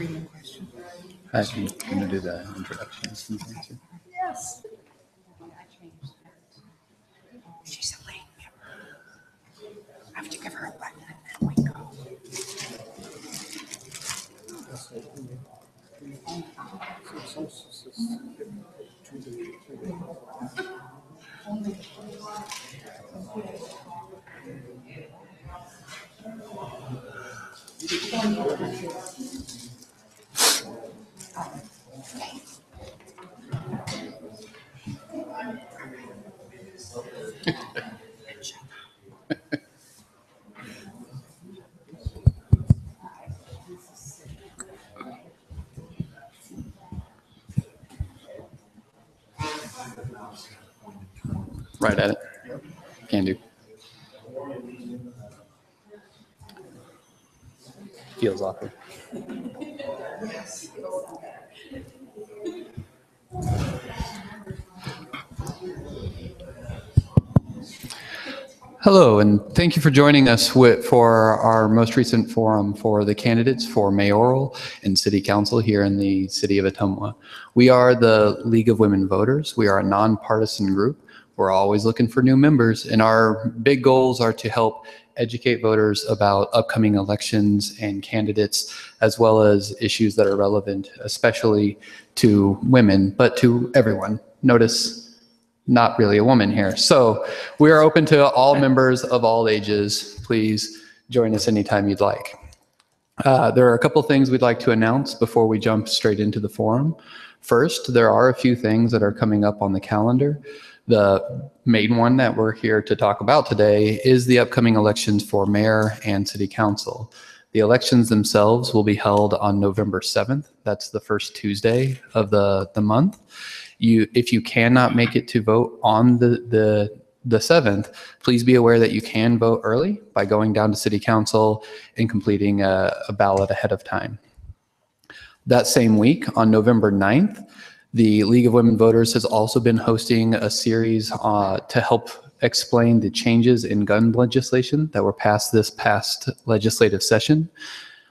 reading a question? I'm going to do the introductions and things. Yes. She's a late member. I have to give her a button and then we go. Right at it. Can do. Feels awkward. Hello, and thank you for joining us for our most recent forum for the candidates for mayoral and city council here in the city of Ottumwa. We are the League of Women Voters. We are a nonpartisan group. We're always looking for new members, and our big goals are to help educate voters about upcoming elections and candidates, as well as issues that are relevant, especially to women, but to everyone. Notice not really a woman here. So we are open to all members of all ages. Please join us anytime you'd like. There are a couple things we'd like to announce before we jump straight into the forum. First, there are a few things that are coming up on the calendar. The main one that we're here to talk about today is the upcoming elections for mayor and city council. The elections themselves will be held on November 7th. That's the first Tuesday of the month. If you cannot make it to vote on the 7th, please be aware that you can vote early by going down to city council and completing a ballot ahead of time. That same week, on November 9th, the League of Women Voters has also been hosting a series to help explain the changes in gun legislation that were passed this past legislative session.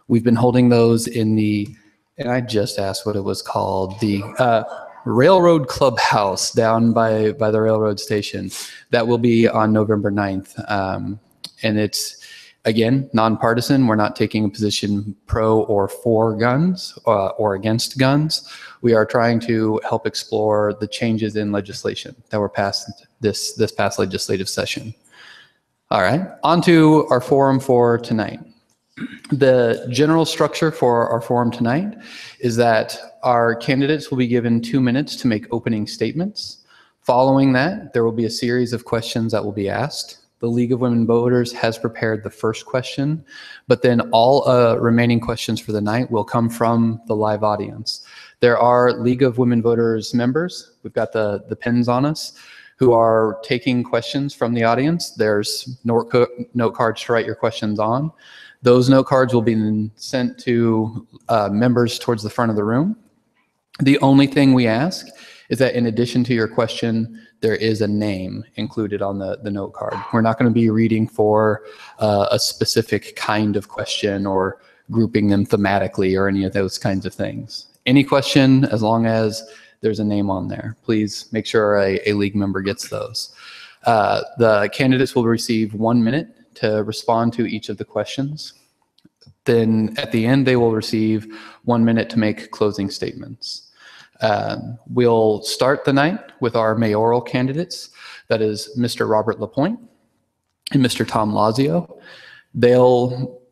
We've been holding those in and I just asked what it was called, the Railroad Clubhouse down by the railroad station. That will be on November 9th. And it's, again, nonpartisan. We're not taking a position pro or for guns or against guns. We are trying to help explore the changes in legislation that were passed this past legislative session. All right, on to our forum for tonight. The general structure for our forum tonight is that our candidates will be given 2 minutes to make opening statements. Following that, there will be a series of questions that will be asked. The League of Women Voters has prepared the first question, but then all remaining questions for the night will come from the live audience. There are League of Women Voters members, we've got the pins on us, who are taking questions from the audience. There's note cards to write your questions on. Those note cards will be sent to members towards the front of the room. The only thing we ask is that in addition to your question, there is a name included on the note card. We're not going to be reading for a specific kind of question or grouping them thematically or any of those kinds of things. Any question, as long as there's a name on there, please make sure a league member gets those. The candidates will receive 1 minute to respond to each of the questions. Then at the end, they will receive 1 minute to make closing statements. We'll start the night with our mayoral candidates. That is Mr. Robert Lapointe and Mr. Tom Lazio. They'll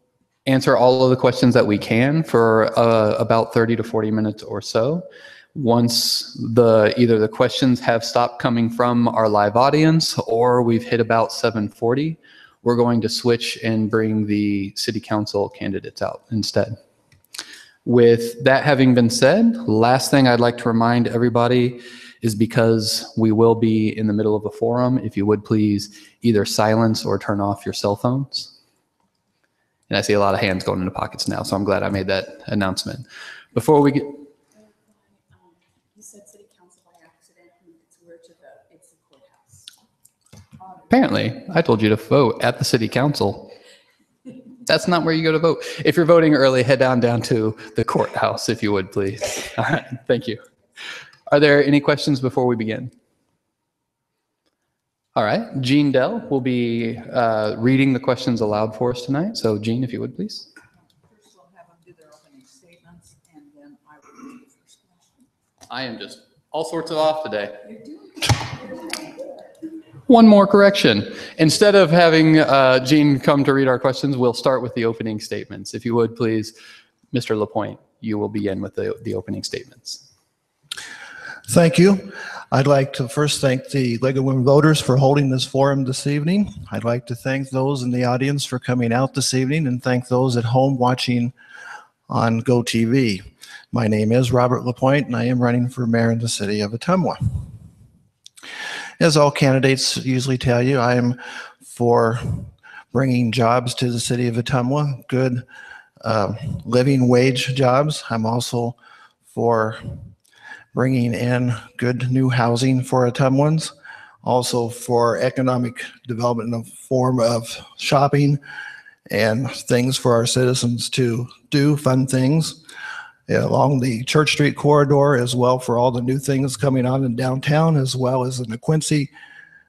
answer all of the questions that we can for about 30 to 40 minutes or so. Once either the questions have stopped coming from our live audience or we've hit about 7:40, we're going to switch and bring the city council candidates out instead. With that having been said, last thing I'd like to remind everybody is because we will be in the middle of a forum, if you would please either silence or turn off your cell phones. And I see a lot of hands going into pockets now, so I'm glad I made that announcement. Before we get... You said city council by accident, and it's where to vote. It's the courthouse. Apparently, I told you to vote at the city council. That's not where you go to vote. If you're voting early, head down to the courthouse, if you would, please. All right, thank you. Are there any questions before we begin? All right, Jean Dell will be reading the questions aloud for us tonight. So Jean, if you would, please. First, we'll have them do their opening statements, and then I will read the first question. I am just all sorts of off today. One more correction. Instead of having Jean come to read our questions, we'll start with the opening statements. If you would, please, Mr. Lapointe, you will begin with the opening statements. Thank you. I'd like to first thank the League of Women Voters for holding this forum this evening. I'd like to thank those in the audience for coming out this evening and thank those at home watching on GoTV. My name is Robert Lapointe and I am running for mayor in the city of Ottumwa. As all candidates usually tell you, I am for bringing jobs to the city of Ottumwa, good living wage jobs. I'm also for bringing in good new housing for Ottumwans, also for economic development in the form of shopping and things for our citizens to do, fun things along the Church Street corridor, as well for all the new things coming on in downtown, as well as in the Quincy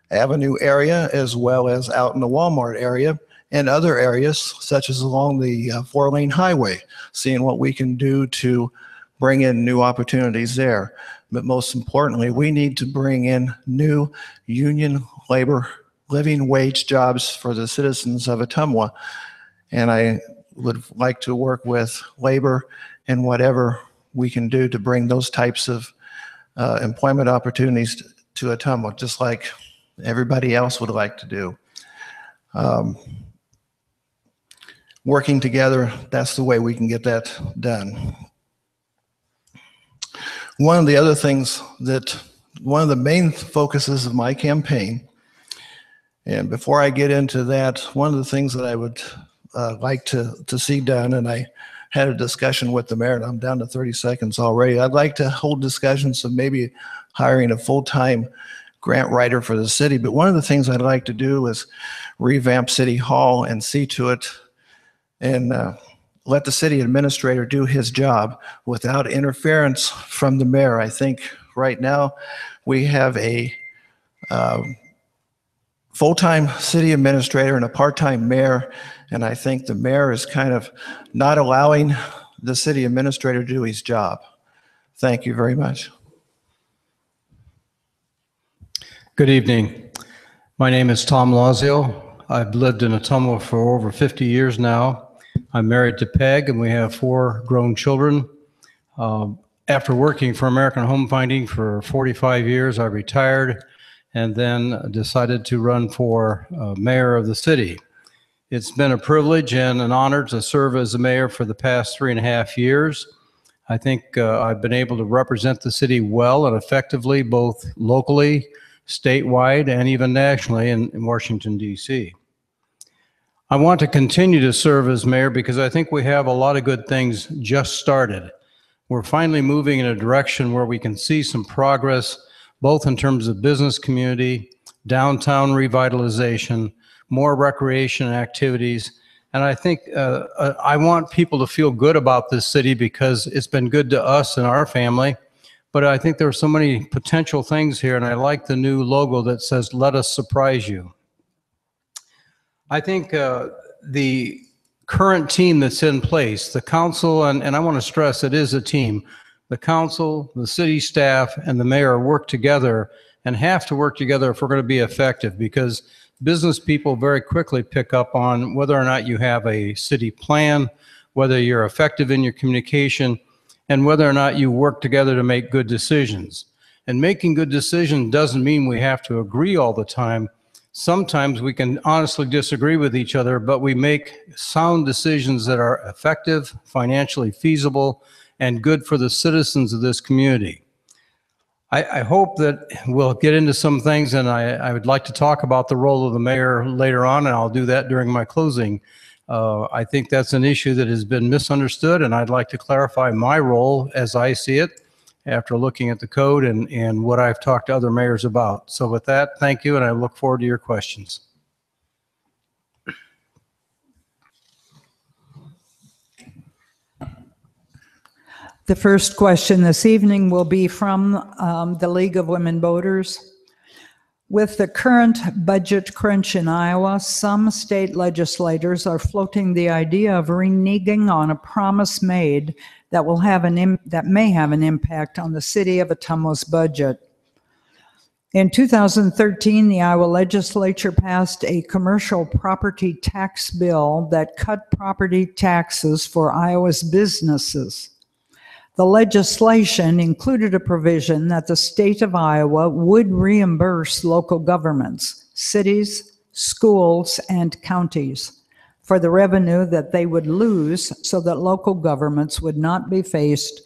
Avenue area, as well as out in the Walmart area and other areas such as along the 4-lane highway, seeing what we can do to bring in new opportunities there. But most importantly, we need to bring in new union labor living wage jobs for the citizens of Ottumwa. And I would like to work with labor and whatever we can do to bring those types of employment opportunities to Ottumwa, just like everybody else would like to do. Working together, that's the way we can get that done. One of the main focuses of my campaign, and before I get into that, one of the things that I would like to see done, and I had a discussion with the mayor, and I'm down to 30 seconds already. I'd like to hold discussions of maybe hiring a full-time grant writer for the city, but one of the things I'd like to do is revamp City Hall and see to it and let the city administrator do his job without interference from the mayor. I think right now we have a full-time city administrator and a part-time mayor, and I think the mayor is kind of not allowing the city administrator to do his job. Thank you very much. Good evening. My name is Tom Lazio. I've lived in Ottumwa for over 50 years now. I'm married to Peg, and we have 4 grown children. After working for American Home Finding for 45 years, I retired and then decided to run for mayor of the city. It's been a privilege and an honor to serve as the mayor for the past 3.5 years. I think I've been able to represent the city well and effectively, both locally, statewide, and even nationally in Washington, D.C. I want to continue to serve as mayor because I think we have a lot of good things just started. We're finally moving in a direction where we can see some progress, both in terms of business community, downtown revitalization, more recreation activities. And I think I want people to feel good about this city because it's been good to us and our family. But I think there are so many potential things here, and I like the new logo that says, "Let us surprise you." I think the current team that's in place, the council, and I want to stress it is a team, the council, the city staff, and the mayor work together and have to work together if we're going to be effective, because business people very quickly pick up on whether or not you have a city plan, whether you're effective in your communication, and whether or not you work together to make good decisions. And making good decisions doesn't mean we have to agree all the time. Sometimes we can honestly disagree with each other, but we make sound decisions that are effective, financially feasible, and good for the citizens of this community. I hope that we'll get into some things, and I would like to talk about the role of the mayor later on, and I'll do that during my closing. I think that's an issue that has been misunderstood, and I'd like to clarify my role as I see it after looking at the code and what I've talked to other mayors about. So with that, thank you, and I look forward to your questions. The first question this evening will be from the League of Women Voters. With the current budget crunch in Iowa, some state legislators are floating the idea of reneging on a promise made that may have an impact on the city of Ottumwa's budget. In 2013, the Iowa legislature passed a commercial property tax bill that cut property taxes for Iowa's businesses. The legislation included a provision that the state of Iowa would reimburse local governments, cities, schools, and counties for the revenue that they would lose so that local governments would not be faced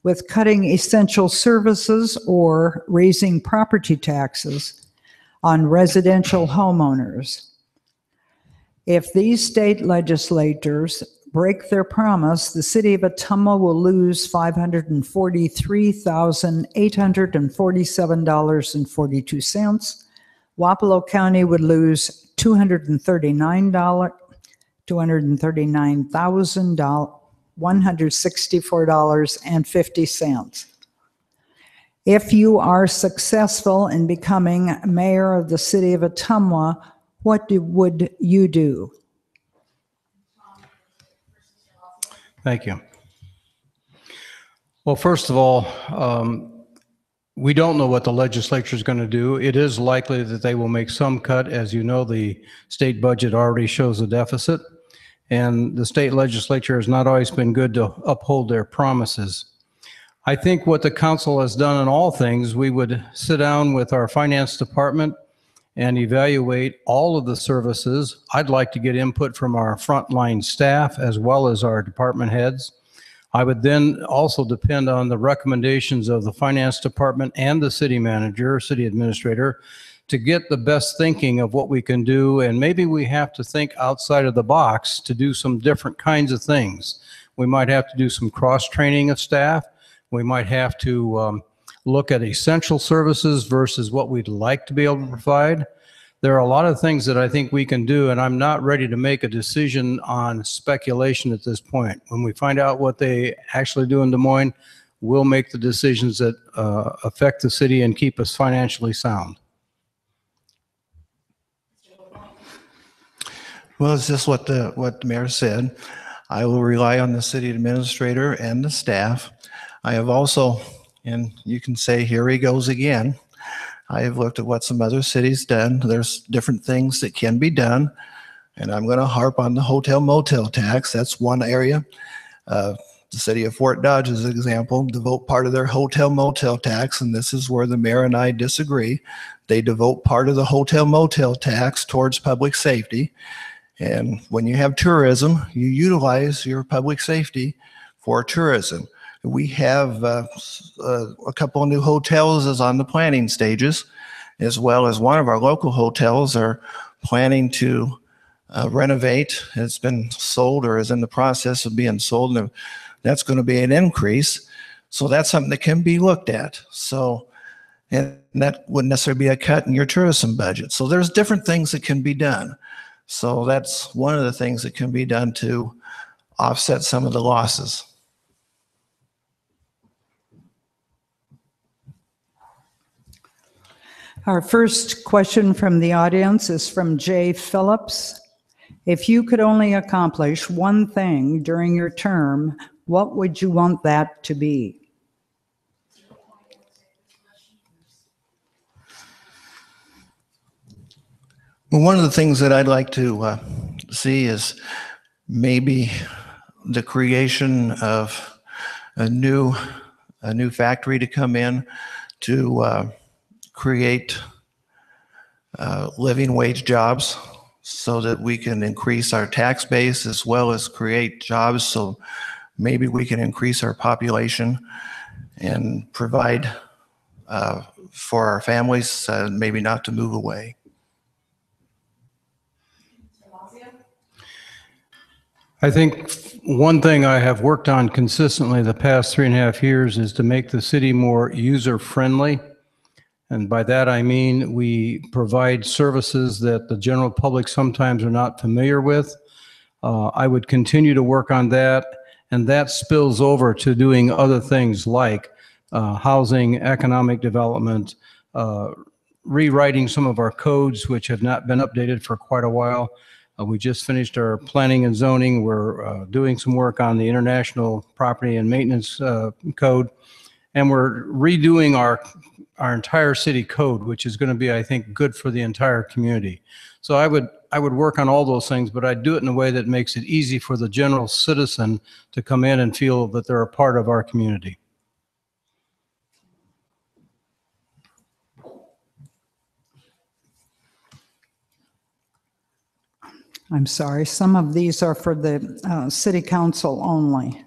with cutting essential services or raising property taxes on residential homeowners. If these state legislators break their promise, the city of Ottumwa will lose $543,847.42. Wapello County would lose $239,164.50. If you are successful in becoming mayor of the city of Ottumwa, what would you do? Thank you. Well, first of all, we don't know what the legislature is going to do. It is likely that they will make some cut. As you know, the state budget already shows a deficit, and the state legislature has not always been good to uphold their promises. I think what the council has done in all things, we would sit down with our finance department and evaluate all of the services. I'd like to get input from our frontline staff as well as our department heads. I would then also depend on the recommendations of the finance department and the city manager, city administrator, to get the best thinking of what we can do. And maybe we have to think outside of the box to do some different kinds of things. We might have to do some cross-training of staff. We might have to look at essential services versus what we'd like to be able to provide. There are a lot of things that I think we can do, and I'm not ready to make a decision on speculation at this point. When we find out what they actually do in Des Moines, we'll make the decisions that affect the city and keep us financially sound. Well, it's just what the mayor said. I will rely on the city administrator and the staff. I have also, and you can say, here he goes again. I have looked at what some other cities done. There's different things that can be done, and I'm going to harp on the hotel motel tax. That's one area. The city of Fort Dodge, as an example, devote part of their hotel motel tax, and this is where the mayor and I disagree. They devote part of the hotel motel tax towards public safety, and when you have tourism, you utilize your public safety for tourism. We have a couple of new hotels is on the planning stages, as well as one of our local hotels are planning to renovate. It's been sold or is in the process of being sold, and that's going to be an increase. So that's something that can be looked at. So, and that wouldn't necessarily be a cut in your tourism budget. So there's different things that can be done. So that's one of the things that can be done to offset some of the losses. Our first question from the audience is from Jay Phillips. If you could only accomplish one thing during your term, what would you want that to be? Well, one of the things that I'd like to see is maybe the creation of a new factory to come in to create living wage jobs so that we can increase our tax base as well as create jobs, so maybe we can increase our population and provide for our families, maybe not to move away. I think one thing I have worked on consistently the past 3.5 years is to make the city more user-friendly. And by that I mean we provide services that the general public sometimes are not familiar with. I would continue to work on that. and that spills over to doing other things like housing, economic development, rewriting some of our codes, which have not been updated for quite a while. We just finished our planning and zoning. We're doing some work on the International Property and Maintenance Code, and we're redoing our entire city code, which is going to be, I think, good for the entire community. So I would work on all those things, but I'd do it in a way that makes it easy for the general citizen to come in and feel that they're a part of our community. I'm sorry, some of these are for the city council only.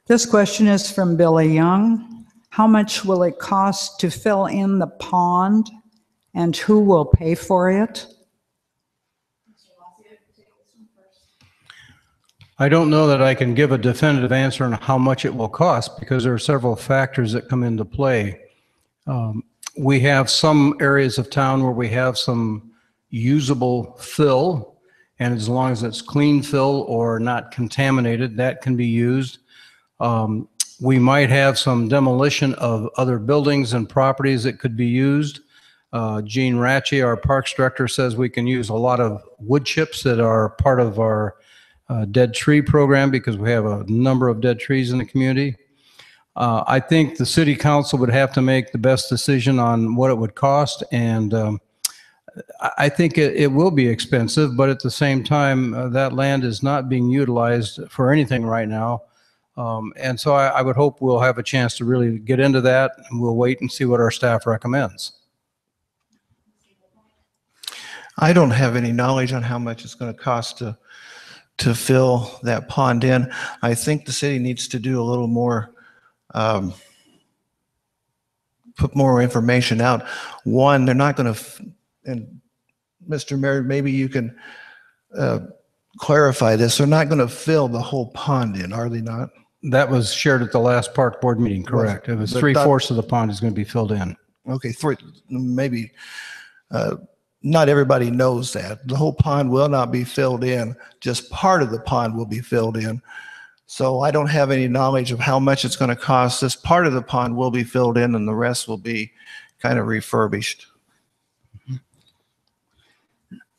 This question is from Billy Young. How much will it cost to fill in the pond, and who will pay for it? I don't know that I can give a definitive answer on how much it will cost, because there are several factors that come into play. We have some areas of town where we have some usable fill, and as long as it's clean fill or not contaminated, that can be used. We might have some demolition of other buildings and properties that could be used. Gene Ratchey, our Parks Director, says we can use a lot of wood chips that are part of our dead tree program, because we have a number of dead trees in the community. I think the city council would have to make the best decision on what it would cost, and I think it will be expensive, but at the same time, that land is not being utilized for anything right now. And so I would hope we'll have a chance to really get into that, and we'll wait and see what our staff recommends. I don't have any knowledge on how much it's going to cost to fill that pond in. I think the city needs to do a little more, put more information out. One, they're not going to, and Mr. Mayor, maybe you can clarify this. They're not going to fill the whole pond in, are they not? That was shared at the last park board meeting, correct? It was But 3/4 of the pond is going to be filled in. Okay, maybe not everybody knows that. The whole pond will not be filled in. Just part of the pond will be filled in. So I don't have any knowledge of how much it's going to cost. This part of the pond will be filled in, and the rest will be kind of refurbished.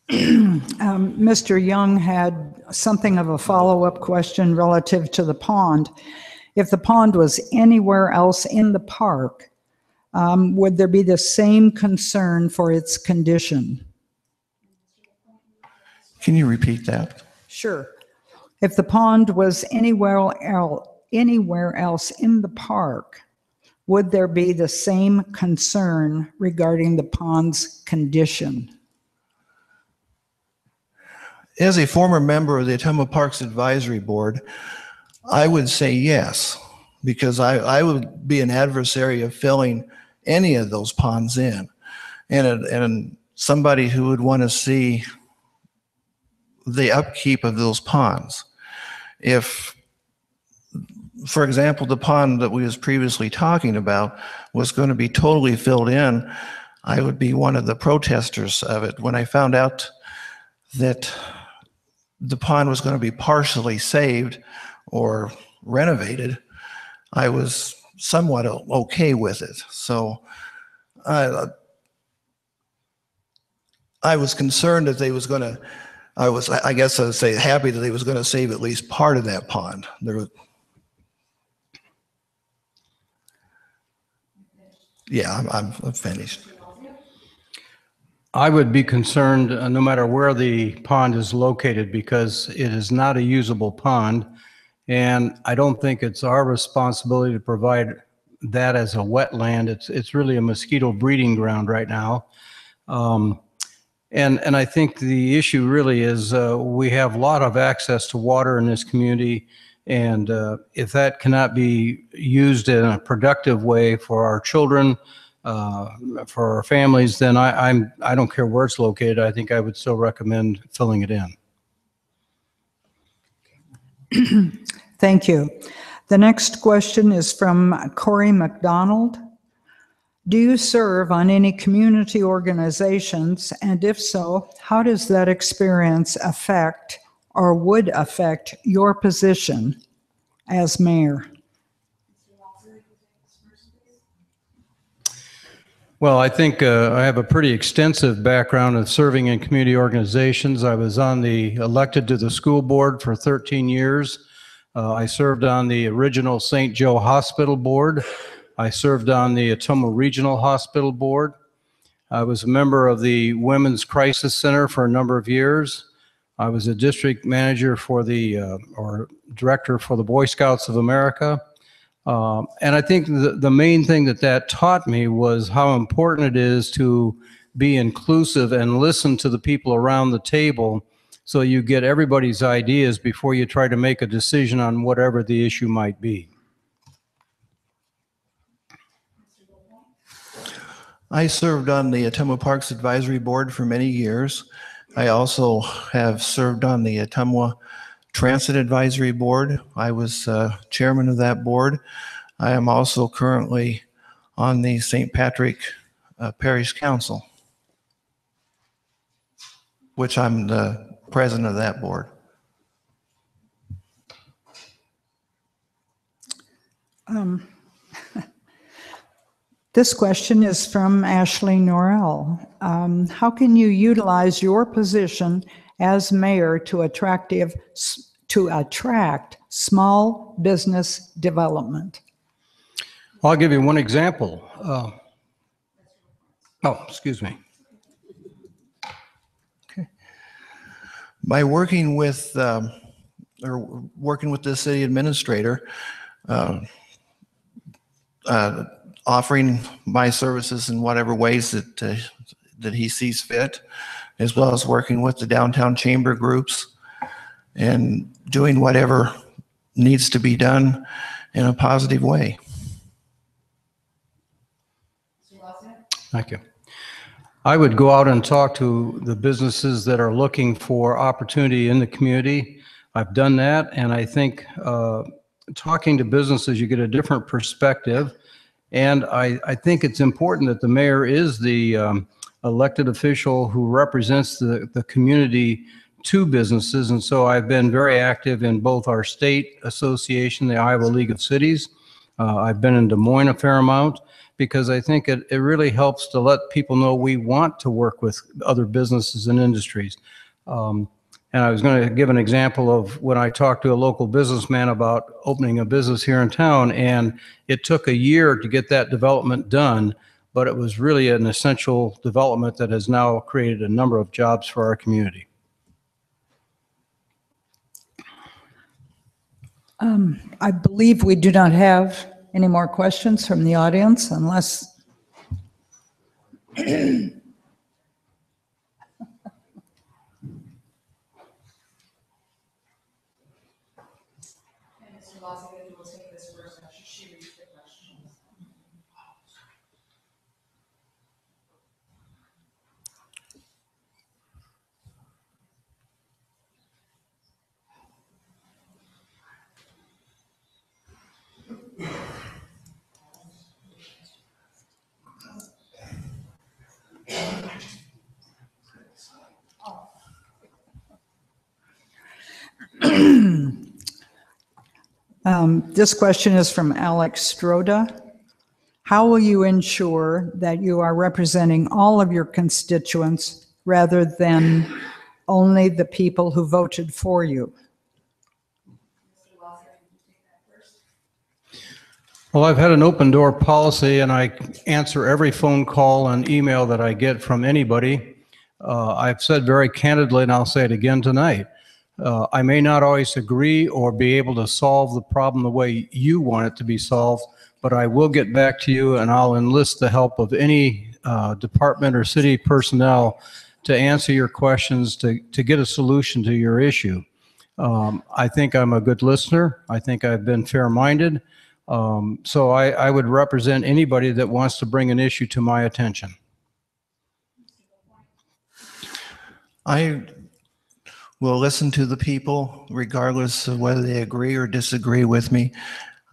Mr. Young had something of a follow-up question relative to the pond. If the pond was anywhere else in the park, would there be the same concern for its condition? Can you repeat that? Sure. If the pond was anywhere else in the park, would there be the same concern regarding the pond's condition? As a former member of the Ottumwa Parks Advisory Board, I would say yes, because I would be an adversary of filling any of those ponds in. And somebody who would want to see the upkeep of those ponds. If, for example, the pond that we was previously talking about was going to be totally filled in, I would be one of the protesters of it. When I found out that the pond was going to be partially saved or renovated, I was somewhat okay with it. So I was concerned that they was going to, I guess I would say happy that they was going to save at least part of that pond. Yeah, I'm finished. I would be concerned no matter where the pond is located, because it is not a usable pond. And I don't think it's our responsibility to provide that as a wetland. It's really a mosquito breeding ground right now. And I think the issue really is we have a lot of access to water in this community. And if that cannot be used in a productive way for our children, for our families, then I don't care where it's located. I think I would still recommend filling it in. Thank you. The next question is from Corey McDonald. Do you serve on any community organizations? And if so, how does that experience affect or would affect your position as mayor? Well, I think I have a pretty extensive background of serving in community organizations. I was elected to the school board for 13 years. I served on the original St. Joe Hospital Board. I served on the Ottumwa Regional Hospital Board. I was a member of the Women's Crisis Center for a number of years. I was a district manager for or director for the Boy Scouts of America. And I think the main thing that taught me was how important it is to be inclusive and listen to the people around the table so you get everybody's ideas before you try to make a decision on whatever the issue might be. I served on the Ottumwa Parks Advisory Board for many years. I also have served on the Ottumwa Transit Advisory Board. I was chairman of that board. I am also currently on the St. Patrick Parish Council, which I'm the president of that board. This question is from Ashley Norrell. How can you utilize your position as mayor to attract small business development? I'll give you one example. Excuse me. By working with the city administrator, offering my services in whatever ways that he sees fit, as well as working with the downtown chamber groups and doing whatever needs to be done in a positive way. Thank you. I would go out and talk to the businesses that are looking for opportunity in the community. I've done that, and I think talking to businesses, you get a different perspective. And I think it's important that the mayor is the elected official who represents the community to businesses. And so I've been very active in both our state association, the Iowa League of Cities. I've been in Des Moines a fair amount, because I think it really helps to let people know we want to work with other businesses and industries. And I was going to give an example of when I talked to a local businessman about opening a business here in town, and it took a year to get that development done, but it was really an essential development that has now created a number of jobs for our community. I believe we do not have any more questions from the audience, unless this question is from Alex Stroda. How will you ensure that you are representing all of your constituents rather than only the people who voted for you? Well, I've had an open door policy, and I answer every phone call and email that I get from anybody. I've said very candidly, and I'll say it again tonight, I may not always agree or be able to solve the problem the way you want it to be solved, but I will get back to you, and I'll enlist the help of any department or city personnel to answer your questions, to get a solution to your issue. I think I'm a good listener. I think I've been fair-minded. So I would represent anybody that wants to bring an issue to my attention. I will listen to the people regardless of whether they agree or disagree with me.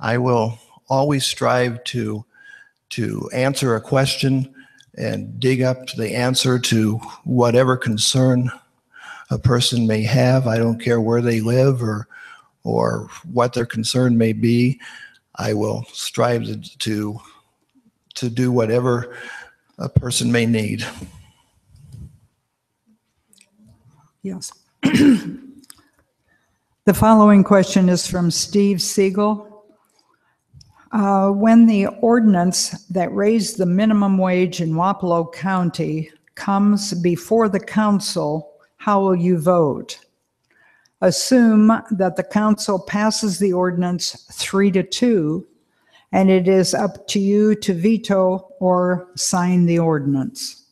I will always strive to to answer a question and dig up the answer to whatever concern a person may have. I don't care where they live or what their concern may be. I will strive to do whatever a person may need. Yes. The following question is from Steve Siegel. When the ordinance that raised the minimum wage in Wapello County comes before the council, how will you vote? Assume that the council passes the ordinance 3-2, and it is up to you to veto or sign the ordinance.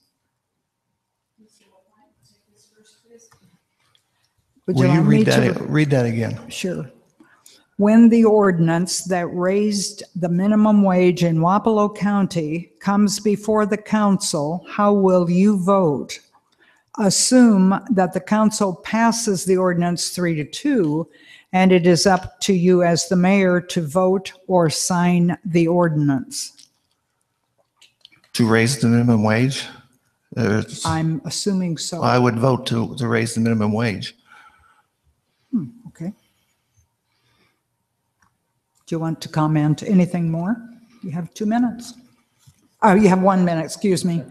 Would Will you like me read that again? Sure. When the ordinance that raised the minimum wage in Wapello County comes before the council, how will you vote? Assume that the council passes the ordinance 3-2, and it is up to you as the mayor to vote or sign the ordinance. To raise the minimum wage? I'm assuming so. I would vote to raise the minimum wage. Okay. Do you want to comment anything more? You have 2 minutes. Oh, you have 1 minute, excuse me.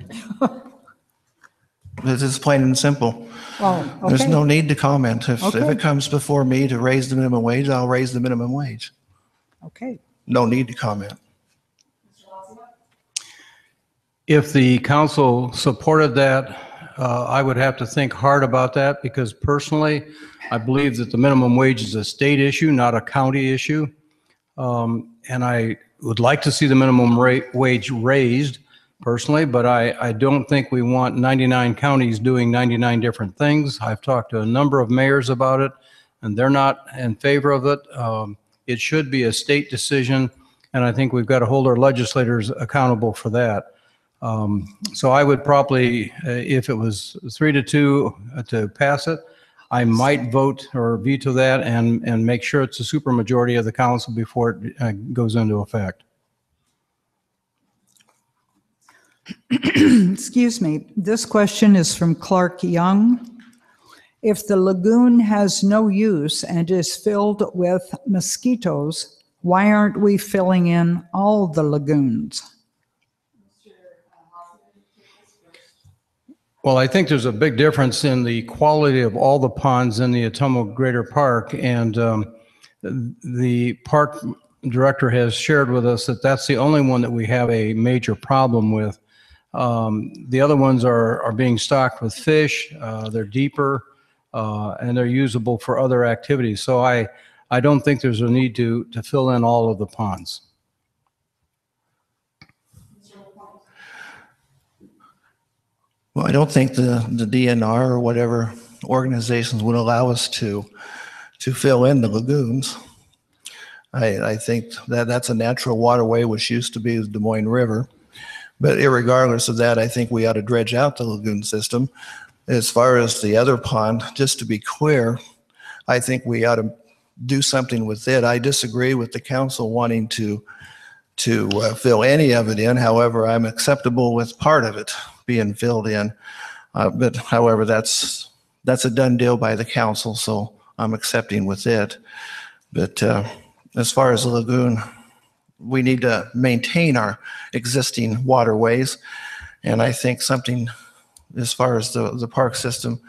This is plain and simple. Oh, There's okay. no need to comment. If Okay. it comes before me to raise the minimum wage, I'll raise the minimum wage. Okay. No need to comment. If the council supported that, I would have to think hard about that because personally, I believe that the minimum wage is a state issue, not a county issue. And I would like to see the minimum wage raised personally, but I don't think we want 99 counties doing 99 different things. I've talked to a number of mayors about it, and they're not in favor of it. It should be a state decision, and I think we've got to hold our legislators accountable for that. So I would probably, if it was 3-2 to pass it, I might vote or veto that and make sure it's a supermajority of the council before it goes into effect. Excuse me. This question is from Clark Young. If the lagoon has no use and is filled with mosquitoes, why aren't we filling in all the lagoons? Well, I think there's a big difference in the quality of all the ponds in the Ottumwa Greater Park, and the park director has shared with us that that's the only one that we have a major problem with. The other ones are being stocked with fish, they're deeper, and they're usable for other activities. So I don't think there's a need to fill in all of the ponds. Well, I don't think the DNR or whatever organizations would allow us to fill in the lagoons. I think that that's a natural waterway which used to be the Des Moines River. But irregardless of that, I think we ought to dredge out the lagoon system. As far as the other pond, just to be clear, I think we ought to do something with it. I disagree with the council wanting to fill any of it in. However, I'm acceptable with part of it being filled in. But however, that's a done deal by the council, so I'm accepting with it. But as far as the lagoon, we need to maintain our existing waterways. And I think something as far as the park system,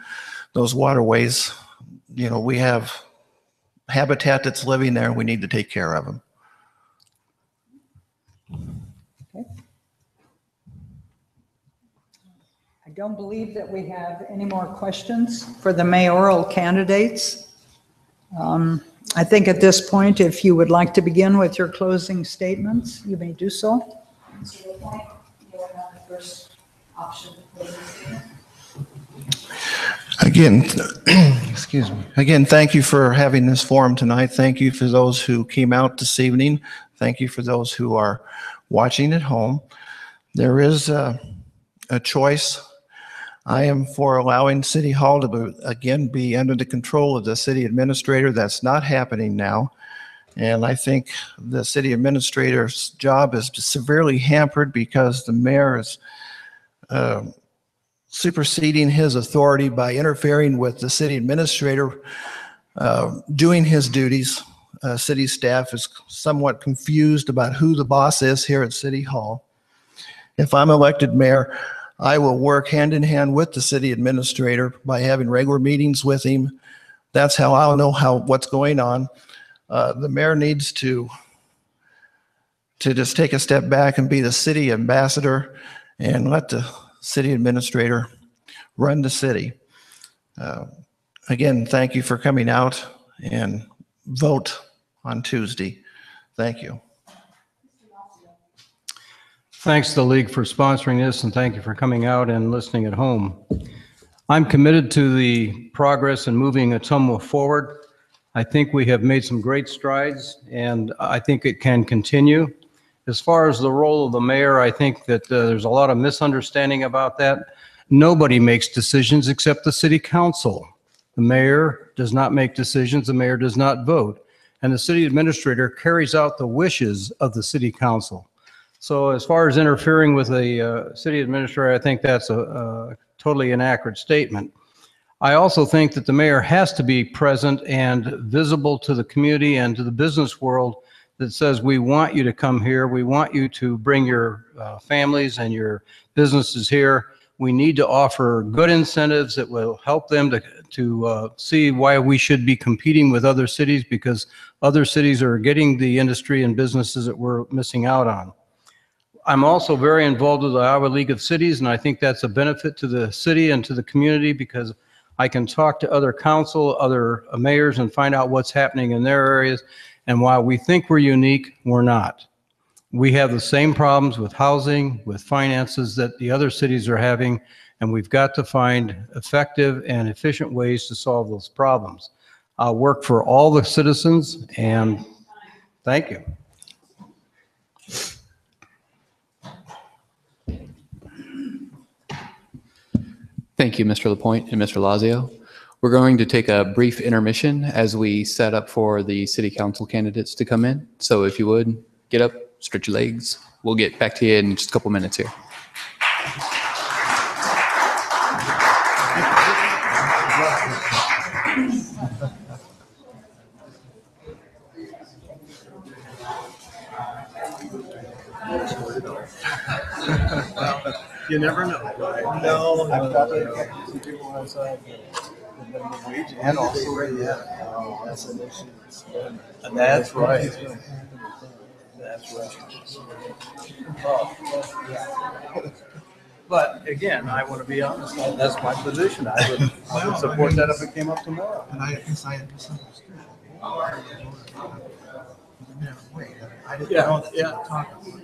those waterways, you know, we have habitat that's living there. We need to take care of them. Okay. I don't believe that we have any more questions for the mayoral candidates. I think at this point, if you would like to begin with your closing statements, you may do so. Mr. LaPointe, you will have the first option. Again, excuse me. Again, thank you for having this forum tonight. Thank you for those who came out this evening. Thank you for those who are watching at home. There is a choice. I am for allowing City Hall to again be under the control of the city administrator. That's not happening now. And I think the city administrator's job is severely hampered because the mayor is superseding his authority by interfering with the city administrator doing his duties. City staff is somewhat confused about who the boss is here at City Hall. If I'm elected mayor, I will work hand in hand with the city administrator by having regular meetings with him. That's how I'll know what's going on. The mayor needs to just take a step back and be the city ambassador and let the city administrator run the city. Again, thank you for coming out and vote on Tuesday. Thank you. Thanks to the League for sponsoring this, and thank you for coming out and listening at home. I'm committed to the progress and moving Ottumwa forward. I think we have made some great strides, and I think it can continue. As far as the role of the mayor, I think that there's a lot of misunderstanding about that. Nobody makes decisions except the city council. The mayor does not make decisions, the mayor does not vote, and the city administrator carries out the wishes of the city council. So as far as interfering with the city administrator, I think that's a totally inaccurate statement. I also think that the mayor has to be present and visible to the community and to the business world that says, we want you to come here. We want you to bring your families and your businesses here. We need to offer good incentives that will help them to see why we should be competing with other cities, because other cities are getting the industry and businesses that we're missing out on. I'm also very involved with the Iowa League of Cities, and I think that's a benefit to the city and to the community because I can talk to other council, other mayors, and find out what's happening in their areas. And while we think we're unique, we're not. We have the same problems with housing, with finances that the other cities are having, and we've got to find effective and efficient ways to solve those problems. I'll work for all the citizens, and thank you. Thank you, Mr. Lapointe and Mr. Lazio. We're going to take a brief intermission as we set up for the city council candidates to come in. So if you would, get up, stretch your legs. We'll get back to you in just a couple minutes here. You never know. No, I've got some people outside. And also, that's an issue. And that's right. That's right. But again, I want to be honest, that's my position. I would support that if it came up tomorrow. And I guess I misunderstood. Wait, I didn't know that you were talking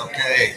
Okay.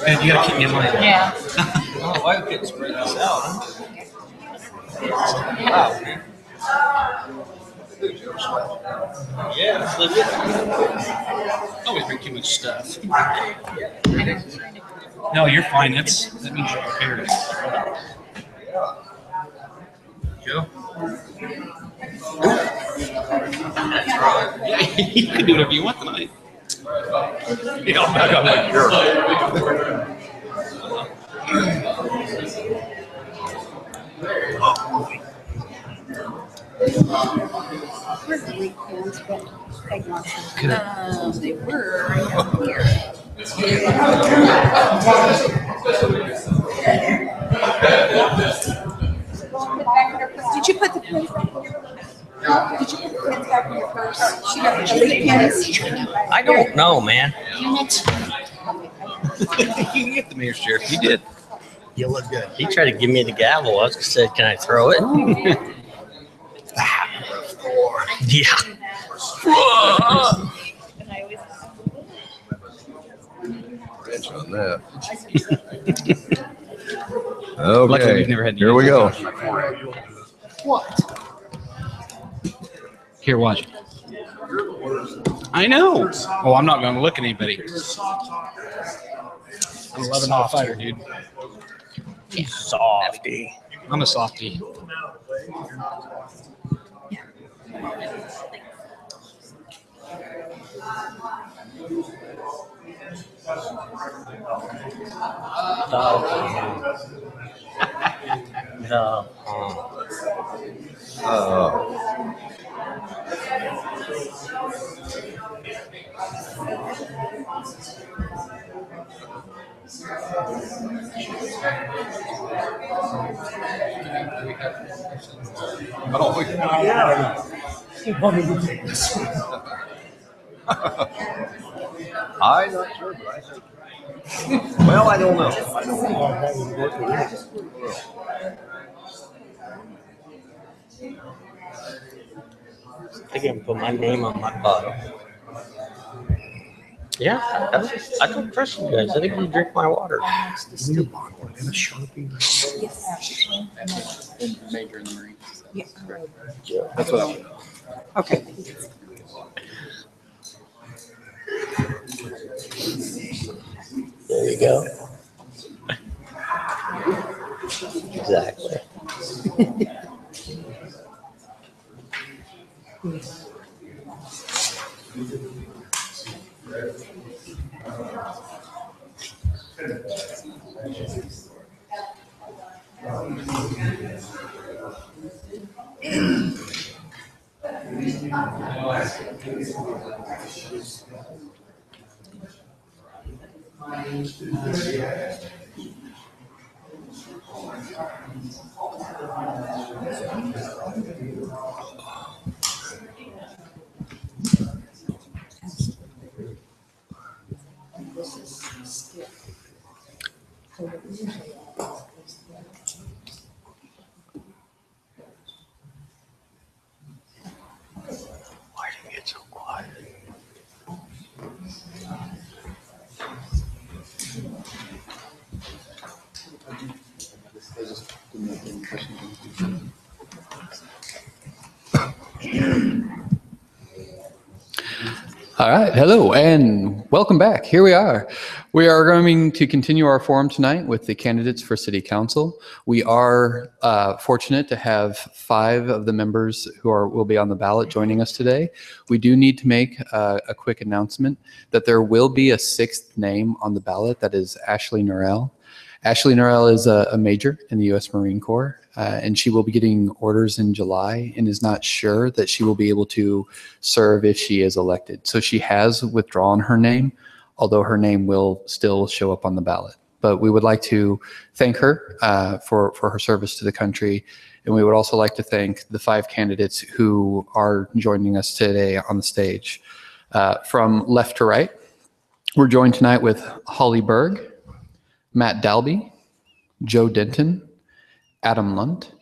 Man, you gotta keep me in mind. Yeah. Oh, I could spread this out. Wow. Yeah, live it. Always bring too much stuff. No, you're fine. That means you're prepared. Joe? That's right. Yeah, you can do whatever you want tonight. Yeah, I'm like, sure. Where's the weak hands? They were here. Did you put the pins back in your purse? Did you put the pins back in your purse? She got the leak pins. I don't know, man. You can get the mayor's chair. You did. You look good. He tried to give me the gavel. I was said, "Can I throw it?" Yeah. Rich on that. Luckily, Okay, we've never had here we go. Here, watch. I know. Oh, I'm not going to look at anybody. I'm 11 out of fighter, dude. Softy. I'm a softie. Oh, yeah. I'm not sure, but I think. Well, I don't know. I don't know. I can put my name on my bottle. Yeah, I don't trust you guys. I think you drink my water. Major in the Marines. That's what I would. Okay. There you go. Exactly. Why did it get so quiet? All right, hello and welcome back. Here we are. We are going to continue our forum tonight with the candidates for City Council. We are fortunate to have 5 of the members who will be on the ballot joining us today. We do need to make a quick announcement that there will be a 6th name on the ballot. That is Ashley Norrell. Ashley Norrell is a major in the U.S. Marine Corps, and she will be getting orders in July and is not sure that she will be able to serve if she is elected. So she has withdrawn her name, although her name will still show up on the ballot. But we would like to thank her for her service to the country, and we would also like to thank the 5 candidates who are joining us today on the stage. From left to right, we're joined tonight with Holly Berg, Matt Dalby, Joe Denton, Adam Lunt,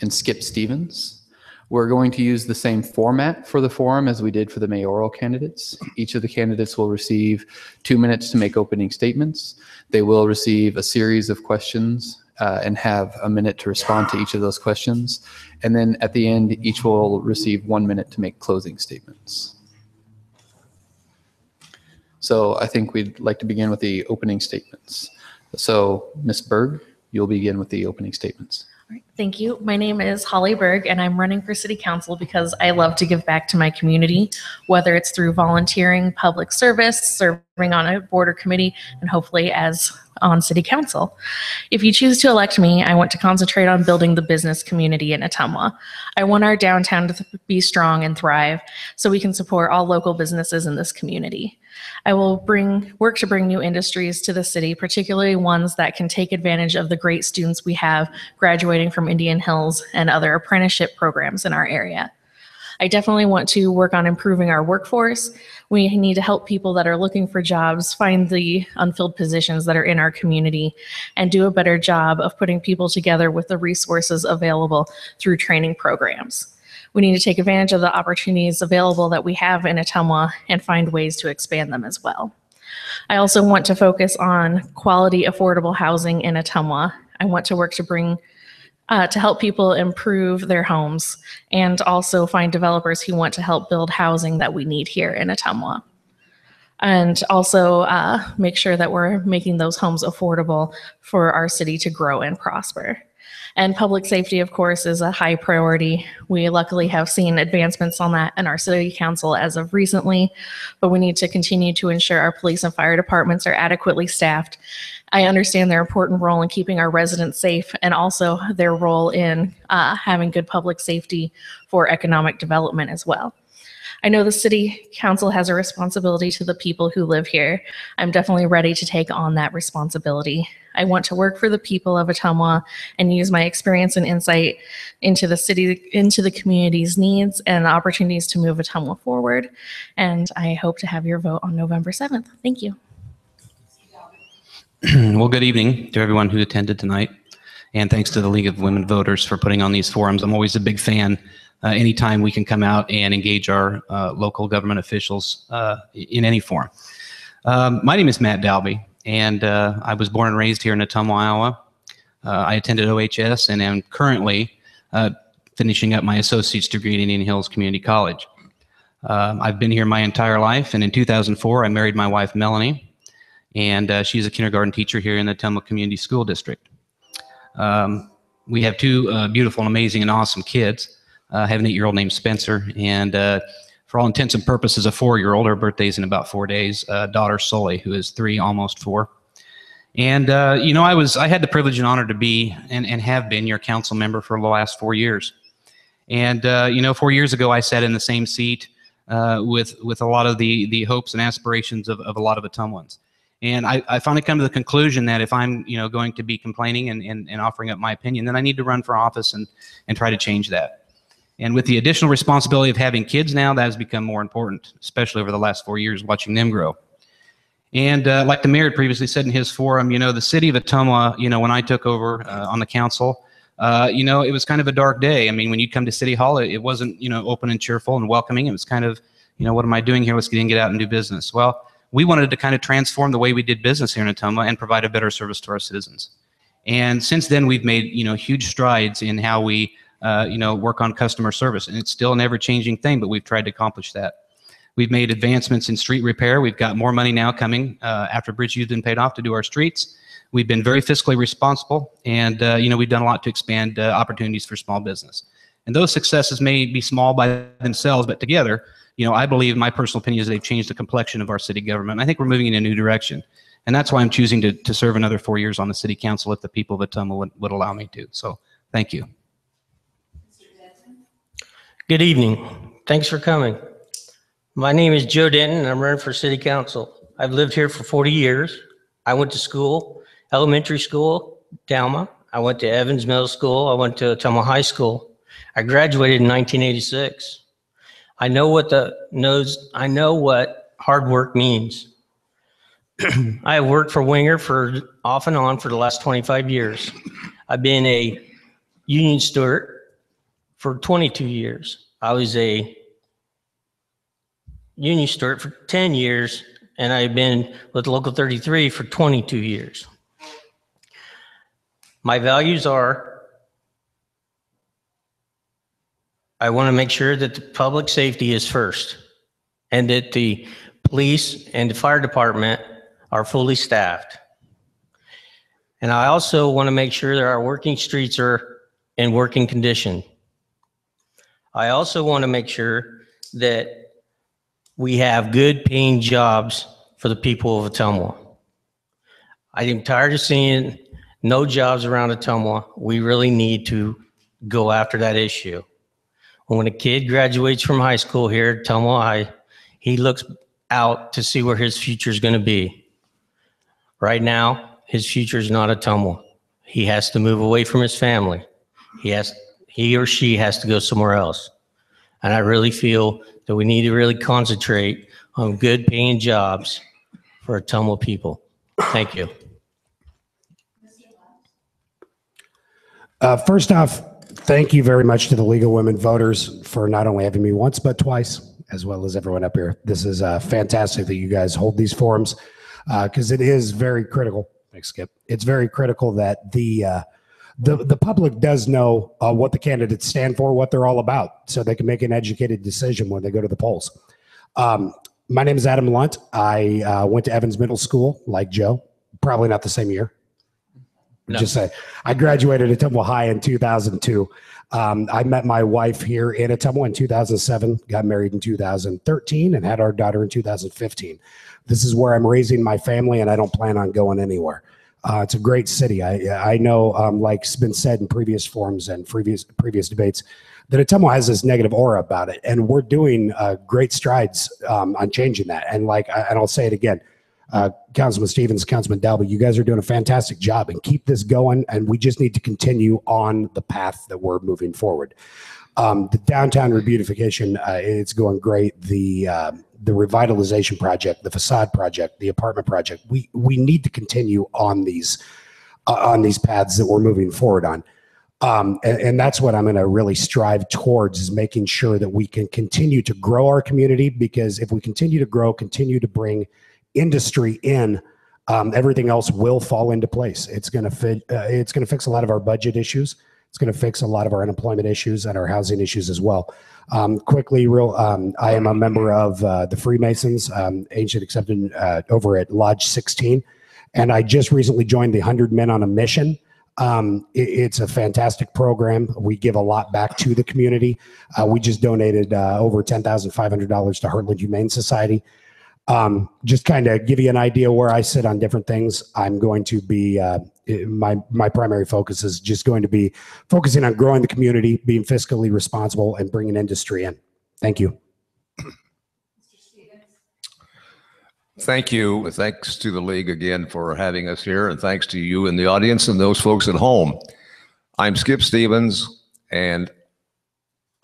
and Skip Stevens. We're going to use the same format for the forum as we did for the mayoral candidates. Each of the candidates will receive 2 minutes to make opening statements. They will receive a series of questions and have a minute to respond to each of those questions. And then at the end, each will receive 1 minute to make closing statements. So I think we'd like to begin with the opening statements. So, Ms. Berg, you'll begin with the opening statements. All right, thank you. My name is Holly Berg, and I'm running for City Council because I love to give back to my community, whether it's through volunteering, public service, serving on a board or committee, and hopefully as on City Council. If you choose to elect me, I want to concentrate on building the business community in Ottumwa. I want our downtown to be strong and thrive so we can support all local businesses in this community. I will work to bring new industries to the city, particularly ones that can take advantage of the great students we have graduating from Indian Hills and other apprenticeship programs in our area. I definitely want to work on improving our workforce. We need to help people that are looking for jobs find the unfilled positions that are in our community and do a better job of putting people together with the resources available through training programs. We need to take advantage of the opportunities available that we have in Ottumwa and find ways to expand them as well. I also want to focus on quality, affordable housing in Ottumwa. I want to work to help people improve their homes and also find developers who want to help build housing that we need here in Ottumwa. And also make sure that we're making those homes affordable for our city to grow and prosper. And public safety, of course, is a high priority. We luckily have seen advancements on that in our city council as of recently, but we need to continue to ensure our police and fire departments are adequately staffed. I understand their important role in keeping our residents safe and also their role in having good public safety for economic development as well. I know the city council has a responsibility to the people who live here. I'm definitely ready to take on that responsibility. I want to work for the people of Ottumwa and use my experience and insight into the city, into the community's needs and opportunities to move Ottumwa forward. And I hope to have your vote on November 7th. Thank you. Well, good evening to everyone who attended tonight. And thanks to the League of Women Voters for putting on these forums. I'm always a big fan anytime we can come out and engage our local government officials in any forum. My name is Matt Dalby, and I was born and raised here in Ottumwa, Iowa. I attended OHS and am currently finishing up my associate's degree at Indian Hills Community College. I've been here my entire life, and in 2004, I married my wife, Melanie, and she's a kindergarten teacher here in the Ottumwa Community School District. We have 2 beautiful and amazing and awesome kids. I have an 8-year-old named Spencer, and for all intents and purposes, a 4-year-old. Her birthday's in about 4 days. Daughter Sully, who is 3, almost 4. And you know, I had the privilege and honor to be and have been your council member for the last 4 years. And, 4 years ago, I sat in the same seat with a lot of the hopes and aspirations of a lot of Ottumwans. And I finally come to the conclusion that if I'm, going to be complaining and offering up my opinion, then I need to run for office and try to change that. And with the additional responsibility of having kids now, that has become more important, especially over the last 4 years, watching them grow. And like the mayor had previously said in his forum, the city of Ottumwa, when I took over on the council, it was kind of a dark day. I mean, when you come to City Hall, it wasn't, open and cheerful and welcoming. It was kind of, what am I doing here? Let's get out and do business. Well, we wanted to kind of transform the way we did business here in Ottumwa and provide a better service to our citizens. And since then, we've made, huge strides in how we, work on customer service. And it's still an ever-changing thing, but we've tried to accomplish that. We've made advancements in street repair. We've got more money now coming after bridge used and paid off to do our streets. We've been very fiscally responsible, and we've done a lot to expand opportunities for small business. And those successes may be small by themselves, but together, I believe, my personal opinion is they've changed the complexion of our city government. I think we're moving in a new direction, and that's why I'm choosing to serve another 4 years on the city council if the people of Ottumwa would allow me to. So, thank you. Good evening. Thanks for coming. My name is Joe Denton, and I'm running for city council. I've lived here for 40 years. I went to school, elementary school, Dalma. I went to Evans Middle School. I went to Ottumwa High School. I graduated in 1986. I know what hard work means. I have worked for Winger off and on for the last 25 years. I've been a union steward for 22 years. I was a union steward for 10 years, and I've been with Local 33 for 22 years. My values are, I want to make sure that the public safety is first, and that the police and the fire department are fully staffed. And I also want to make sure that our working streets are in working condition. I also want to make sure that we have good paying jobs for the people of Ottumwa. I am tired of seeing no jobs around Ottumwa. We really need to go after that issue. When a kid graduates from high school here at Ottumwa High, he looks out to see where his future is going to be. Right now, his future is not Ottumwa. He has to move away from his family. He or she has to go somewhere else. And I really feel that we need to really concentrate on good paying jobs for Ottumwa people. Thank you. First off, thank you very much to the League of Women Voters for not only having me once, but twice, as well as everyone up here. This is fantastic that you guys hold these forums, because it is very critical. Thanks, Skip. It's very critical that the public does know what the candidates stand for, what they're all about, so they can make an educated decision when they go to the polls. My name is Adam Lunt. I went to Evans Middle School, like Joe, probably not the same year. No. Just say, I graduated at Ottumwa High in 2002. I met my wife here in Ottumwa in 2007, got married in 2013, and had our daughter in 2015. This is where I'm raising my family, and I don't plan on going anywhere. It's a great city. I know, like's been said in previous forums and previous debates, that Ottumwa has this negative aura about it, and we're doing great strides on changing that. And and I'll say it again, Councilman Stevens, Councilman Dalby, you guys are doing a fantastic job, and keep this going. And we just need to continue on the path that we're moving forward. The downtown rebeautification, it's going great. The revitalization project, the facade project, the apartment project, we need to continue on these paths that we're moving forward on. And that's what I'm going to really strive towards, is making sure that we can continue to grow our community, because if we continue to grow, continue to bring industry in, everything else will fall into place. It's going to fix a lot of our budget issues. It's going to fix a lot of our unemployment issues and our housing issues as well. Quickly, I am a member of the Freemasons, Ancient Accepted, over at Lodge 16. And I just recently joined the 100 Men on a Mission. It's a fantastic program. We give a lot back to the community. We just donated over $10,500 to Heartland Humane Society. Just kind of give you an idea where I sit on different things. I'm going to be my primary focus is just going to be focusing on growing the community, being fiscally responsible, and bringing industry in. Thank you. Thank you. Thanks to the league again for having us here, and thanks to you in the audience and those folks at home. I'm Skip Stevens, and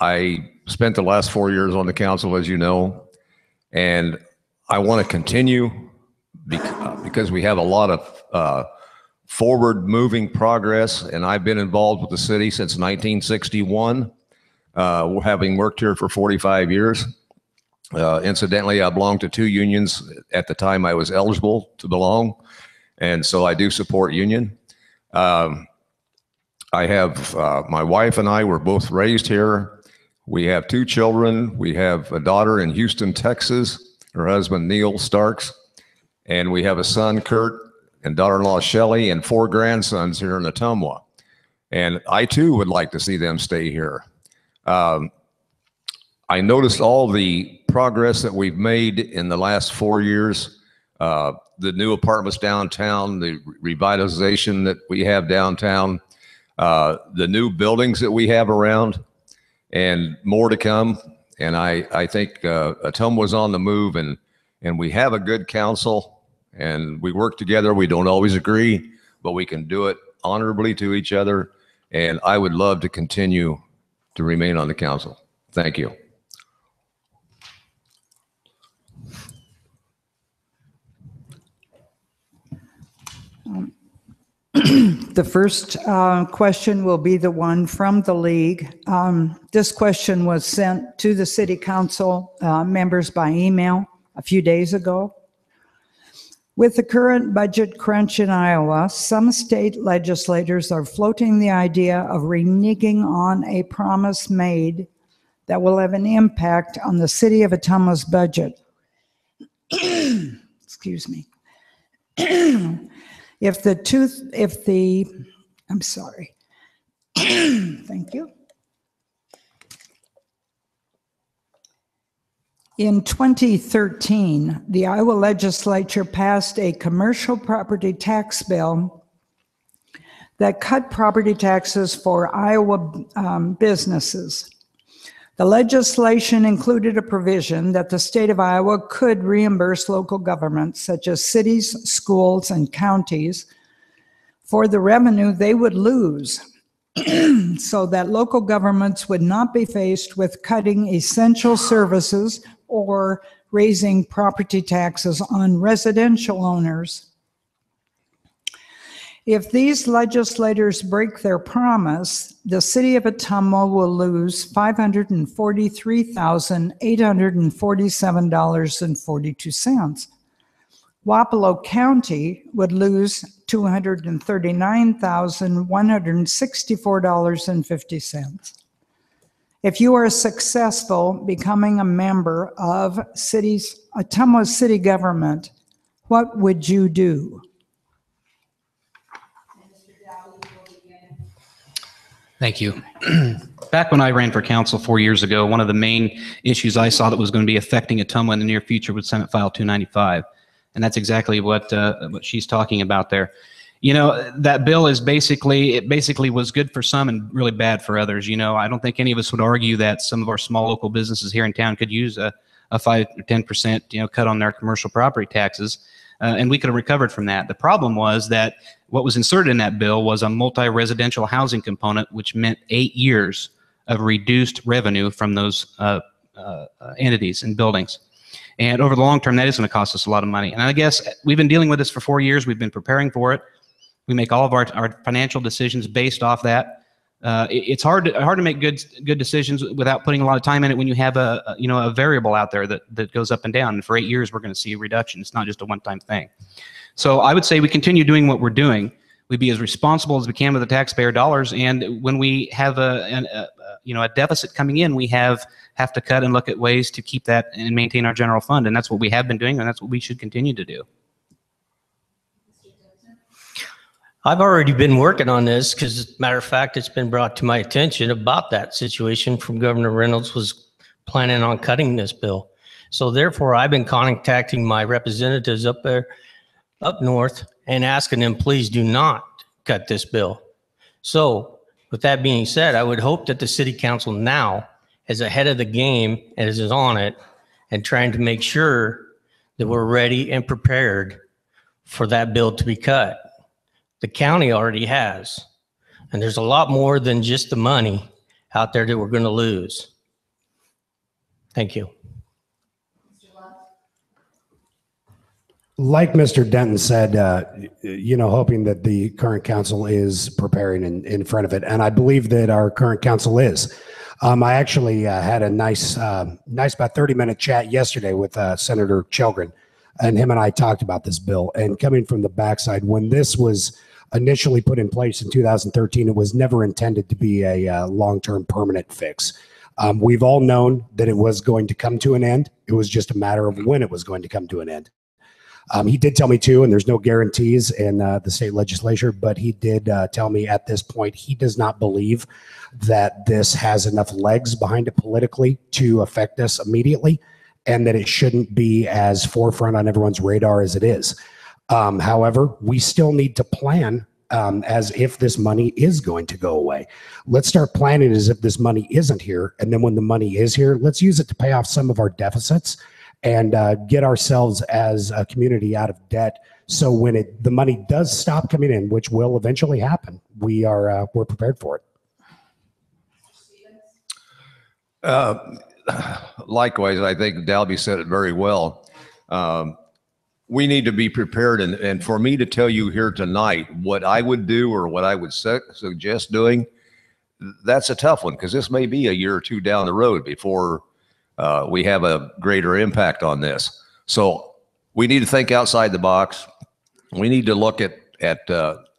I spent the last 4 years on the council, as you know, and I want to continue because we have a lot of forward-moving progress, and I've been involved with the city since 1961, having worked here for 45 years. Incidentally, I belonged to 2 unions at the time I was eligible to belong, and so I do support union. I have my wife and I were both raised here. We have 2 children. We have a daughter in Houston, Texas, her husband Neil Starks, and we have a son, Kurt, and daughter-in-law Shelley, and 4 grandsons here in Ottumwa. And I too would like to see them stay here. I noticed all the progress that we've made in the last 4 years, the new apartments downtown, the revitalization that we have downtown, the new buildings that we have around, and more to come. And I think Ottumwa's on the move, and we have a good council, and we work together. We don't always agree, but we can do it honorably to each other. And I would love to continue to remain on the council. Thank you. The first question will be the one from the league. This question was sent to the city council members by email a few days ago. With the current budget crunch in Iowa, some state legislators are floating the idea of reneging on a promise made that will have an impact on the city of Ottumwa's budget. Excuse me. I'm sorry. Thank you. In 2013, the Iowa legislature passed a commercial property tax bill that cut property taxes for Iowa businesses. The legislation included a provision that the state of Iowa could reimburse local governments, such as cities, schools, and counties, for the revenue they would lose, so that local governments would not be faced with cutting essential services or raising property taxes on residential owners. If these legislators break their promise, the city of Ottumwa will lose $543,847.42. Wapello County would lose $239,164.50. If you are successful becoming a member of Ottumwa city government, what would you do? Thank you. Back when I ran for council 4 years ago, one of the main issues I saw that was going to be affecting Ottumwa in the near future was Senate File 295. And that's exactly what she's talking about there. You know, that bill is basically was good for some and really bad for others. You know, I don't think any of us would argue that some of our small local businesses here in town could use a 5 or 10% cut on their commercial property taxes. And we could have recovered from that. The problem was that what was inserted in that bill was a multi-residential housing component, which meant 8 years of reduced revenue from those entities and buildings. And over the long term, that is going to cost us a lot of money. And I guess we've been dealing with this for 4 years. We've been preparing for it. We make all of our financial decisions based off that. It's hard to make good decisions without putting a lot of time in it when you have a variable out there that goes up and down. And for 8 years, we're going to see a reduction. It's not just a one-time thing. So I would say we continue doing what we're doing. We be as responsible as we can with the taxpayer dollars. And when we have a deficit coming in, we have to cut and look at ways to keep that and maintain our general fund. And that's what we have been doing, and that's what we should continue to do. I've already been working on this because, matter of fact, it's been brought to my attention about that situation from Governor Reynolds was planning on cutting this bill. So therefore, I've been contacting my representatives up north and asking them, please do not cut this bill. So with that being said, I would hope that the city council now is ahead of the game and is on it and trying to make sure that we're ready and prepared for that bill to be cut. The county already has, and there's a lot more than just the money out there that we're going to lose. Thank you. Like Mr. Denton said, hoping that the current council is preparing in front of it. And I believe that our current council is. I actually had a nice about 30-minute chat yesterday with Senator Chelgren, and him and I talked about this bill. And coming from the backside, when this was initially put in place in 2013, it was never intended to be a long-term permanent fix. We've all known that it was going to come to an end. It was just a matter of when it was going to come to an end. He did tell me too, and there's no guarantees in the state legislature, but he did tell me at this point he does not believe that this has enough legs behind it politically to affect us immediately, and that it shouldn't be as forefront on everyone's radar as it is. However, we still need to plan as if this money is going to go away. Let's start planning as if this money isn't here, and then when the money is here, let's use it to pay off some of our deficits and get ourselves as a community out of debt. So when the money does stop coming in, which will eventually happen, we're prepared for it. Likewise, I think Dalby said it very well. We need to be prepared. And for me to tell you here tonight what I would do or what I would suggest doing, that's a tough one, because this may be a year or two down the road before we have a greater impact on this. So we need to think outside the box. We need to look at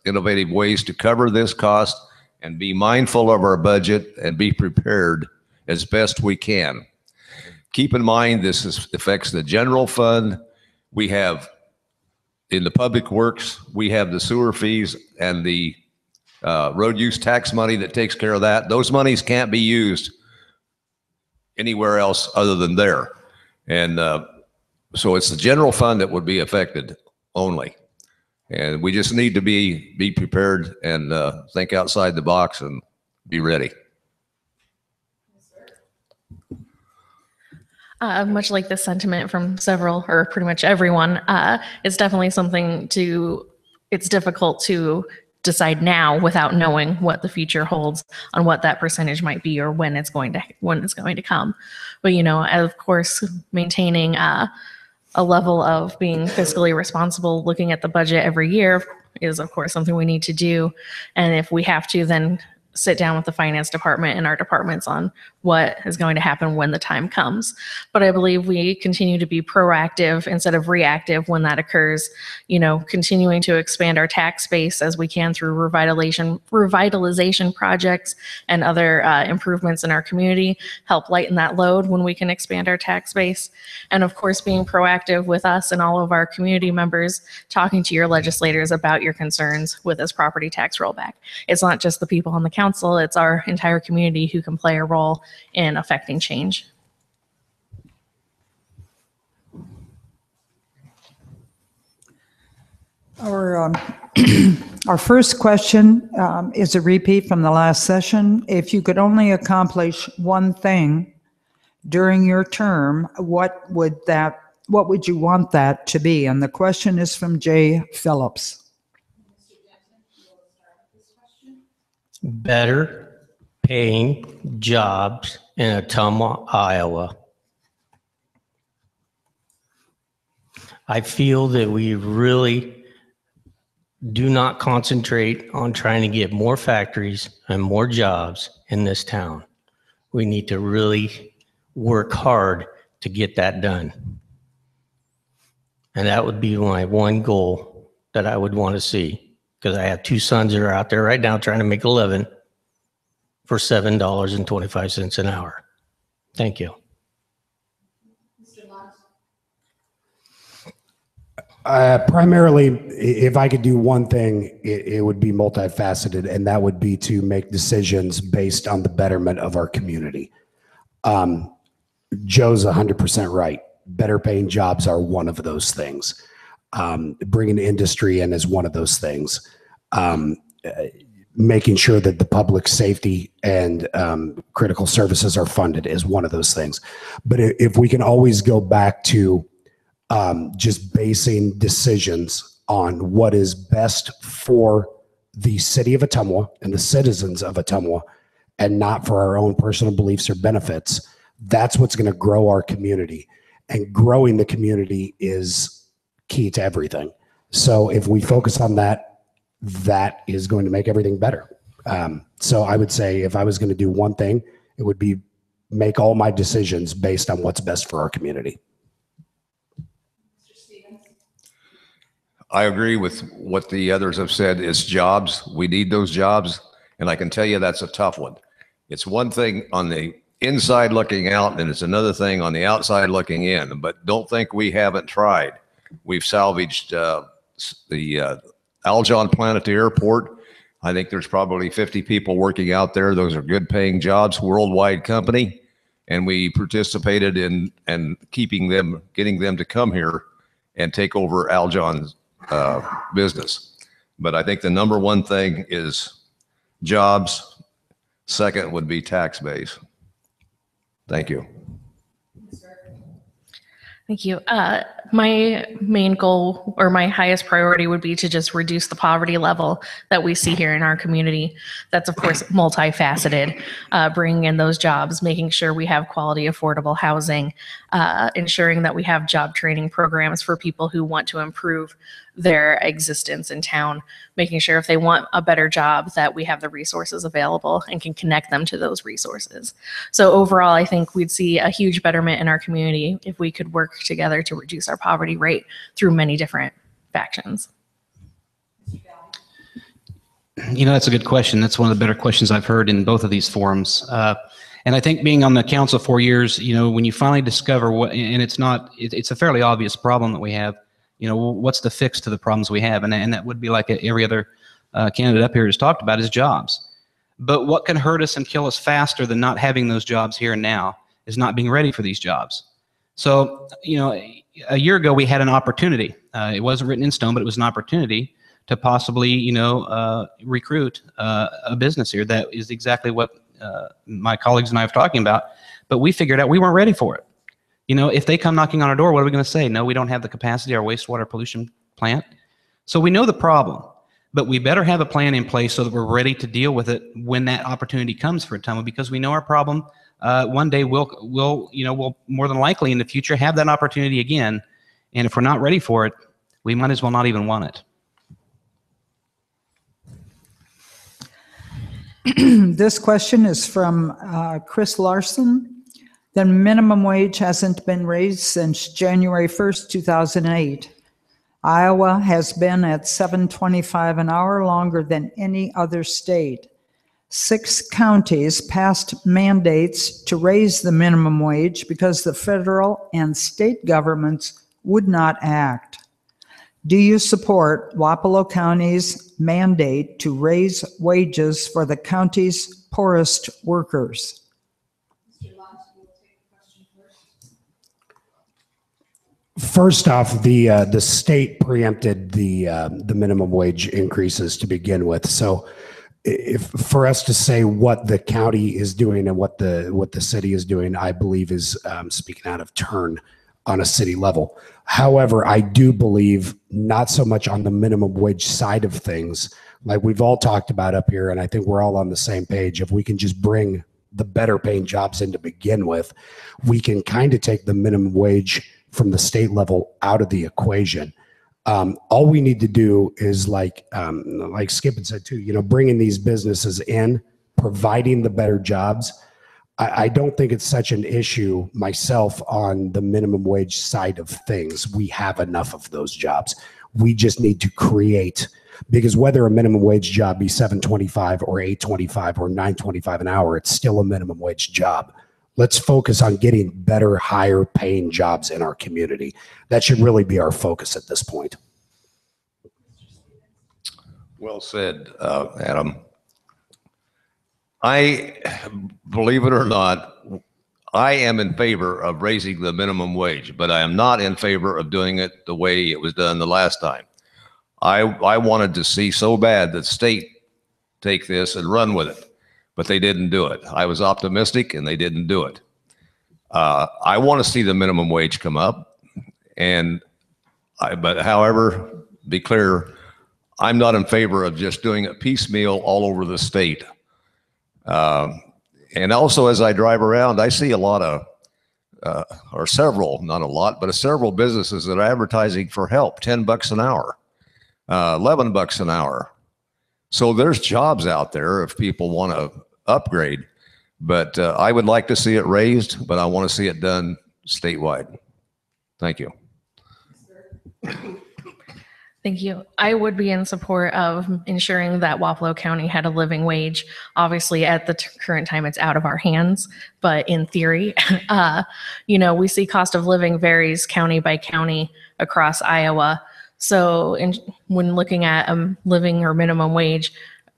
innovative ways to cover this cost and be mindful of our budget and be prepared as best we can. Keep in mind, this affects the general fund. We have, in the public works, we have the sewer fees and the road use tax money that takes care of that. Those monies can't be used anywhere else other than there. And so it's the general fund that would be affected only. And we just need to be prepared and think outside the box and be ready. Much like the sentiment from several, or pretty much everyone, it's definitely something it's difficult to decide now without knowing what the future holds on what that percentage might be or when it's going to come. But, of course, maintaining a level of being fiscally responsible, looking at the budget every year is, of course, something we need to do. And if we have to, then sit down with the finance department and our departments on what is going to happen when the time comes. But I believe we continue to be proactive instead of reactive when that occurs, continuing to expand our tax base as we can through revitalization projects and other improvements in our community, help lighten that load when we can expand our tax base. And of course, being proactive with us and all of our community members, talking to your legislators about your concerns with this property tax rollback. It's not just the people on the council, it's our entire community who can play a role in affecting change. Our first question is a repeat from the last session. If you could only accomplish one thing during your term, what would you want that to be? And the question is from Jay Phillips. Better paying jobs in Ottumwa, Iowa. I feel that we really do not concentrate on trying to get more factories and more jobs in this town. We need to really work hard to get that done. And that would be my one goal that I would want to see. Because I have two sons that are out there right now trying to make a living for $7.25 an hour. Thank you. Primarily, if I could do one thing, it would be multifaceted, and that would be to make decisions based on the betterment of our community. Joe's 100% right. Better paying jobs are one of those things. Bringing industry in is one of those things. making sure that the public safety and critical services are funded is one of those things. But if we can always go back to just basing decisions on what is best for the city of Ottumwa and the citizens of Ottumwa, and not for our own personal beliefs or benefits, that's what's going to grow our community. And growing the community is key to everything. So if we focus on that, that is going to make everything better. So I would say if I was going to do one thing, it would be make all my decisions based on what's best for our community. I agree with what the others have said. It's jobs. We need those jobs. And I can tell you that's a tough one. It's one thing on the inside looking out, and it's another thing on the outside looking in. But don't think we haven't tried. We've salvaged the Aljon plant at the airport. I think there's probably 50 people working out there. Those are good paying jobs, worldwide company. And we participated in getting them to come here and take over Aljon's business. But I think the number one thing is jobs. Second would be tax base. Thank you. Thank you. My main goal or my highest priority would be to just reduce the poverty level that we see here in our community. That's, of course, multifaceted, bringing in those jobs, making sure we have quality, affordable housing, ensuring that we have job training programs for people who want to improve their existence in town, making sure if they want a better job that we have the resources available and can connect them to those resources. So overall, I think we'd see a huge betterment in our community if we could work together to reduce our poverty rate through many different factions. You know, that's a good question. That's one of the better questions I've heard in both of these forums. And I think being on the council 4 years, you know, when you finally discover what, and it's a fairly obvious problem that we have, you know, what's the fix to the problems we have? And that would be like every other candidate up here has talked about, is jobs. But what can hurt us and kill us faster than not having those jobs here and now is not being ready for these jobs. So, you know, a year ago we had an opportunity. It wasn't written in stone, but it was an opportunity to possibly, you know, recruit a business here. That is exactly what my colleagues and I are talking about. But we figured out we weren't ready for it. You know, if they come knocking on our door, what are we going to say? No, we don't have the capacity, our wastewater pollution plant. So we know the problem, but we better have a plan in place so that we're ready to deal with it when that opportunity comes for Ottumwa, because we know our problem. One day we'll more than likely in the future have that opportunity again. And if we're not ready for it, we might as well not even want it. This question is from Chris Larson. The minimum wage hasn't been raised since January 1st, 2008. Iowa has been at $7.25 an hour longer than any other state. 6 counties passed mandates to raise the minimum wage because the federal and state governments would not act. Do you support Wapello County's mandate to raise wages for the county's poorest workers? First off, the state preempted the minimum wage increases to begin with. So, if for us to say what the county is doing and what the city is doing, I believe is speaking out of turn on a city level. However, I do believe not so much on the minimum wage side of things, like we've all talked about up here, and I think we're all on the same page. If we can just bring the better paying jobs in to begin with, we can kind of take the minimum wage from the state level out of the equation. All we need to do is like Skip had said too, you know, bringing these businesses in, providing the better jobs. I don't think it's such an issue myself on the minimum wage side of things. We have enough of those jobs. We just need to create, because whether a minimum wage job be $7.25 or $8.25 or $9.25 an hour, it's still a minimum wage job. Let's focus on getting better, higher paying jobs in our community. That should really be our focus at this point. Well said, Adam. I, believe it or not, I am in favor of raising the minimum wage, but I am not in favor of doing it the way it was done the last time. I wanted to see so bad that state take this and run with it, but they didn't do it. I was optimistic and they didn't do it. I want to see the minimum wage come up, but however, be clear, I'm not in favor of just doing it piecemeal all over the state. And also, as I drive around, I see a lot of, or several, not a lot, but several businesses that are advertising for help, $10 an hour, $11 an hour. So there's jobs out there if people want to upgrade, but I would like to see it raised, but I want to see it done statewide. Thank you. Thank you. I would be in support of ensuring that Wapello County had a living wage. Obviously, at the current time, it's out of our hands, but in theory, we see cost of living varies county by county across Iowa. So when looking at a living or minimum wage,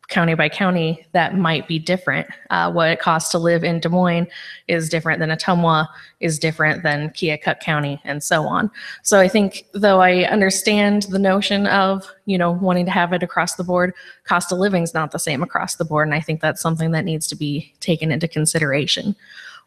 county by county, that might be different. What it costs to live in Des Moines is different than Ottumwa, is different than Keokuk County, and so on. So I think, though I understand the notion of, wanting to have it across the board, cost of living is not the same across the board. And I think that's something that needs to be taken into consideration.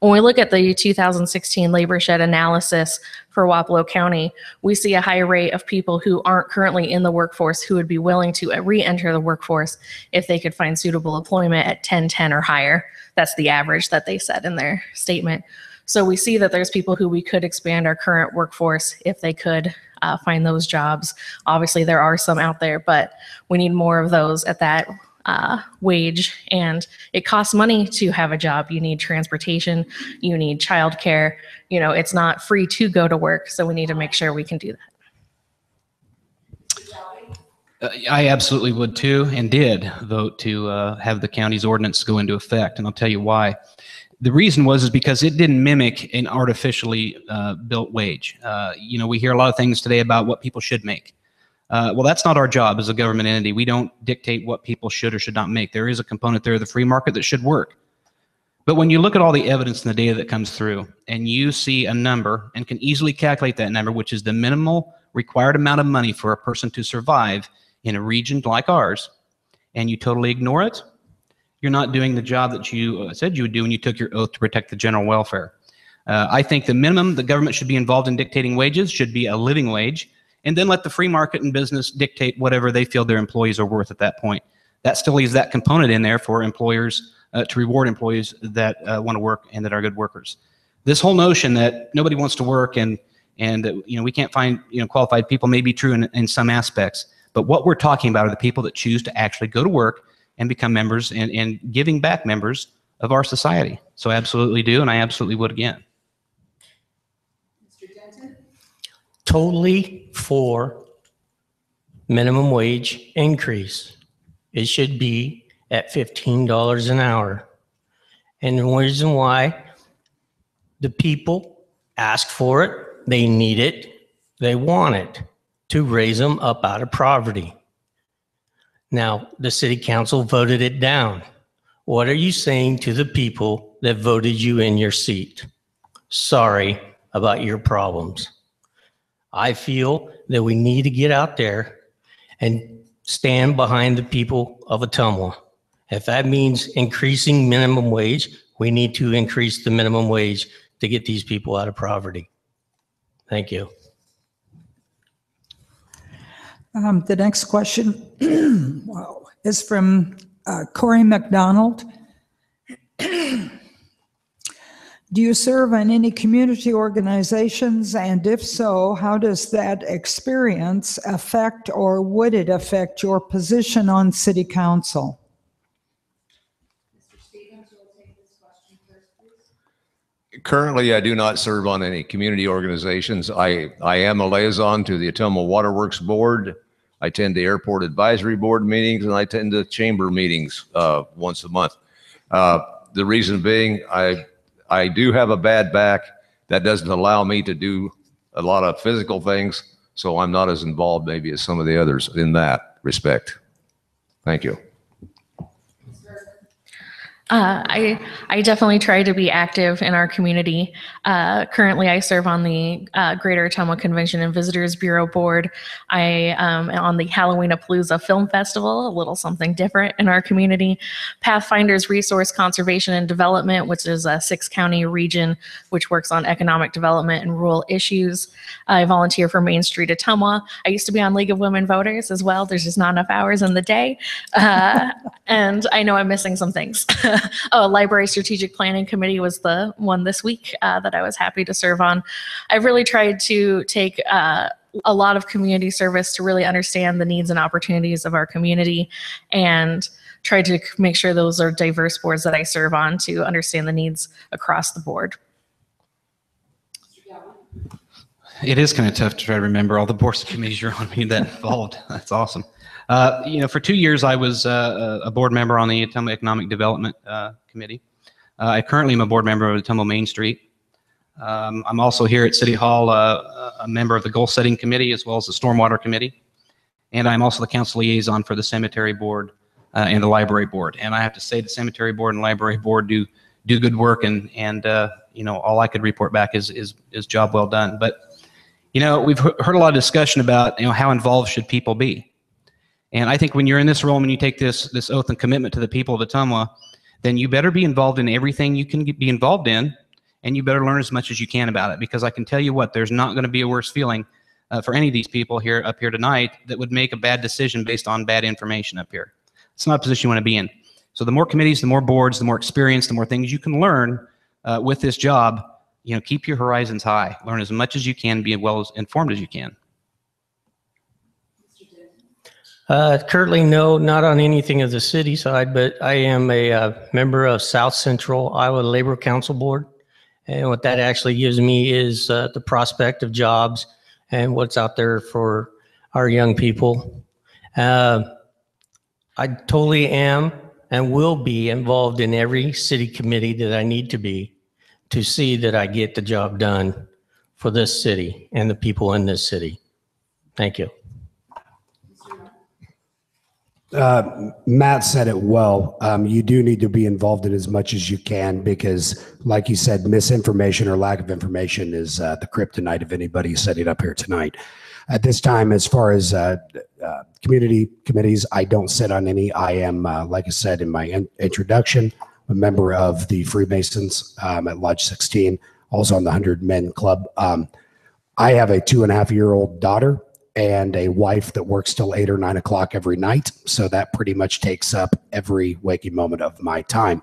When we look at the 2016 labor shed analysis for Wapello County, we see a high rate of people who aren't currently in the workforce who would be willing to re-enter the workforce if they could find suitable employment at 1010 or higher. That's the average that they said in their statement. So we see that there's people who we could expand our current workforce if they could find those jobs. Obviously, there are some out there, but we need more of those at that wage, and it costs money to have a job. You need transportation, you need childcare. It's not free to go to work, so we need to make sure we can do that. I absolutely would too, and did vote to have the county's ordinance go into effect, and I'll tell you why. The reason is because it didn't mimic an artificially built wage. We hear a lot of things today about what people should make. Well, that's not our job as a government entity. We don't dictate what people should or should not make. There is a component there of the free market that should work. But when you look at all the evidence and the data that comes through, and you see a number and can easily calculate that number, which is the minimal required amount of money for a person to survive in a region like ours, and you totally ignore it, you're not doing the job that you said you would do when you took your oath to protect the general welfare. I think the minimum the government should be involved in dictating wages should be a living wage, and then let the free market and business dictate whatever they feel their employees are worth at that point. That still leaves that component in there for employers to reward employees that want to work and that are good workers. This whole notion that nobody wants to work and we can't find qualified people may be true in some aspects, but what we're talking about are the people that choose to actually go to work and become members and giving back members of our society. So I absolutely do, and I absolutely would again. Totally for minimum wage increase. It should be at $15 an hour. And the reason why, the people ask for it, they need it, they want it to raise them up out of poverty. Now, the city council voted it down. What are you saying to the people that voted you in your seat? Sorry about your problems. I feel that we need to get out there and stand behind the people of Ottumwa. If that means increasing minimum wage, we need to increase the minimum wage to get these people out of poverty. Thank you. The next question is from Corey McDonald. Do you serve on any community organizations? And if so, how does that experience affect, or would it affect, your position on city council? Mr. Stevens, you'll take this question first, please. Currently, I do not serve on any community organizations. I am a liaison to the Ottumwa Waterworks Board. I attend the Airport Advisory Board meetings, and I attend the chamber meetings once a month. The reason being, I do have a bad back that doesn't allow me to do a lot of physical things, so I'm not as involved maybe as some of the others in that respect. Thank you. I definitely try to be active in our community. Currently, I serve on the Greater Ottumwa Convention and Visitors Bureau Board. I am on the Halloween-a-Palooza Film Festival, a little something different in our community. Pathfinders Resource Conservation and Development, which is a 6-county region which works on economic development and rural issues. I volunteer for Main Street Ottumwa. I used to be on League of Women Voters as well. There's just not enough hours in the day. And I know I'm missing some things. Oh, Library Strategic Planning Committee was the one this week that I was happy to serve on. I've really tried to take a lot of community service to really understand the needs and opportunities of our community and try to make sure those are diverse boards that I serve on to understand the needs across the board. It is kind of tough to try to remember all the boards and committees you're on being that involved. That's awesome. For 2 years, I was a board member on the Ottumwa Economic Development Committee. I currently am a board member of Ottumwa Main Street. I'm also here at City Hall, a member of the Goal Setting Committee as well as the Stormwater Committee. And I'm also the council liaison for the Cemetery Board and the Library Board. And I have to say the Cemetery Board and Library Board do good work, and all I could report back is job well done. But we've heard a lot of discussion about how involved should people be. And I think when you're in this role and you take this oath and commitment to the people of Ottumwa, then you better be involved in everything you can be involved in, and you better learn as much as you can about it. Because I can tell you what, there's not going to be a worse feeling for any of these people up here tonight that would make a bad decision based on bad information up here. It's not a position you want to be in. So the more committees, the more boards, the more experience, the more things you can learn with this job. Keep your horizons high. Learn as much as you can, be as well informed as you can. Currently, no, not on anything of the city side, but I am a member of South Central Iowa Labor Council Board. And what that actually gives me is the prospect of jobs and what's out there for our young people. I totally am and will be involved in every city committee that I need to be to see that I get the job done for this city and the people in this city. Thank you. Matt said it well. You do need to be involved in as much as you can because, like you said, misinformation or lack of information is the kryptonite of anybody sitting up here tonight. At this time, as far as community committees, I don't sit on any. I am, like I said in my introduction, a member of the Freemasons at Lodge 16, also on the 100 Men Club. I have a 2.5-year-old daughter and a wife that works till 8 or 9 o'clock every night. So that pretty much takes up every waking moment of my time.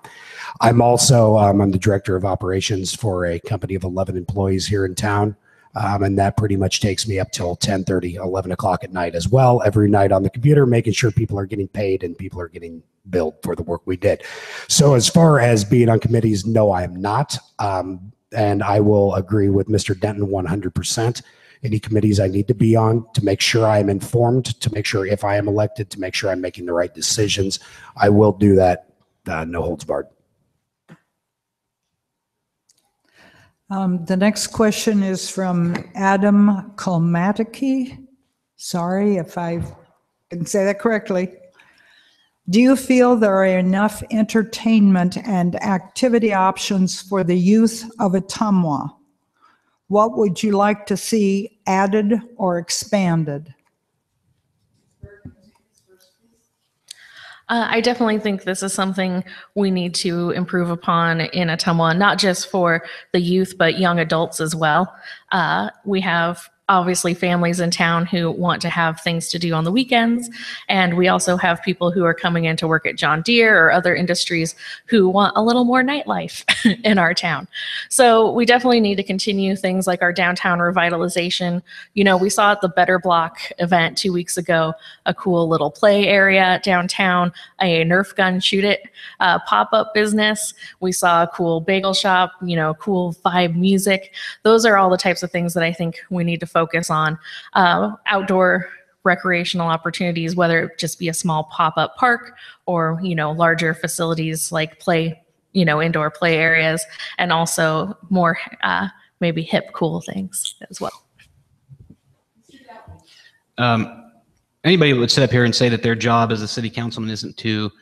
I'm also, I'm the director of operations for a company of 11 employees here in town. And that pretty much takes me up till 10:30, 11 o'clock at night as well, every night on the computer, making sure people are getting paid and people are getting billed for the work we did. So as far as being on committees, no, I am not. And I will agree with Mr. Denton 100%. Any committees I need to be on to make sure I'm informed, to make sure if I am elected, to make sure I'm making the right decisions, I will do that, no holds barred. The next question is from Adam Kolmatiki. Sorry if I didn't say that correctly. Do you feel there are enough entertainment and activity options for the youth of Ottumwa? What would you like to see added or expanded? I definitely think this is something we need to improve upon in Ottumwa, not just for the youth, but young adults as well. We have obviously families in town who want to have things to do on the weekends. And we also have people who are coming in to work at John Deere or other industries who want a little more nightlife in our town. So we definitely need to continue things like our downtown revitalization. You know, we saw at the Better Block event 2 weeks ago, a cool little play area downtown, a Nerf gun shoot it pop-up business. We saw a cool bagel shop, you know, cool vibe music. Those are all the types of things that I think we need to focus on. Outdoor recreational opportunities, whether it just be a small pop-up park or, you know, larger facilities like play, you know, indoor play areas, and also more maybe hip, cool things as well. Anybody would sit up here and say that their job as a city councilman isn't to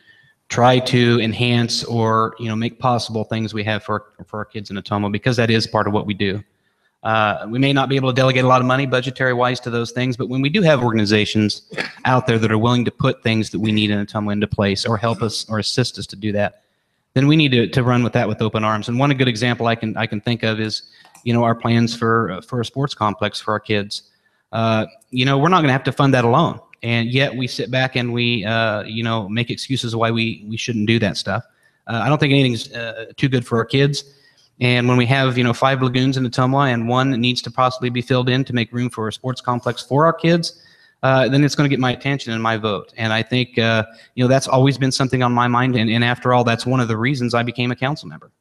try to enhance or make possible things we have for our kids in Ottumwa, because that is part of what we do. We may not be able to delegate a lot of money budgetary wise to those things, but when we do have organizations out there that are willing to put things that we need in Ottumwa into place or help us or assist us to do that, then we need to run with that with open arms. And one good example I can think of is our plans for a sports complex for our kids. We're not going to have to fund that alone, and yet we sit back and we make excuses why we shouldn't do that stuff. I don't think anything's too good for our kids. And when we have 5 lagoons in Ottumwa and one that needs to possibly be filled in to make room for a sports complex for our kids, then it's going to get my attention and my vote. And I think that's always been something on my mind. And after all, that's one of the reasons I became a council member,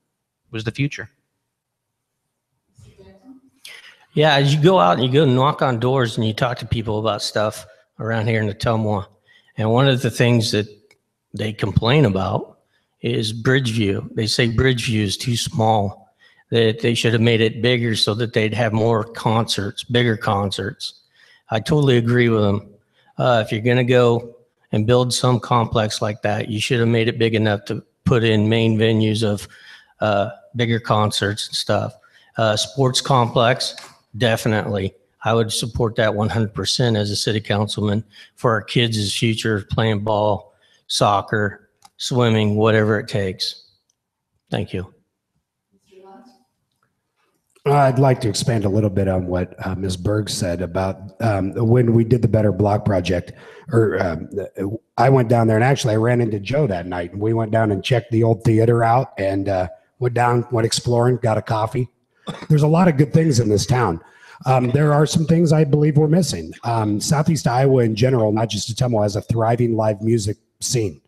was the future. Yeah, as you go out and you go knock on doors and you talk to people about stuff around here in Ottumwa, and one of the things that they complain about is Bridgeview. They say Bridgeview is too small, that they should have made it bigger so that they'd have more concerts, bigger concerts. I totally agree with them. If you're going to go and build some complex like that, you should have made it big enough to put in main venues of bigger concerts and stuff. Sports complex, definitely. I would support that 100% as a city councilman for our kids' future, playing ball, soccer, swimming, whatever it takes. Thank you. I'd like to expand a little bit on what Ms. Berg said about when we did the Better Block project. I went down there, and actually I ran into Joe that night, and we went down and checked the old theater out, and went exploring, got a coffee. There's a lot of good things in this town. There are some things I believe we're missing. Southeast Iowa in general, not just Ottumwa, has a thriving live music scene.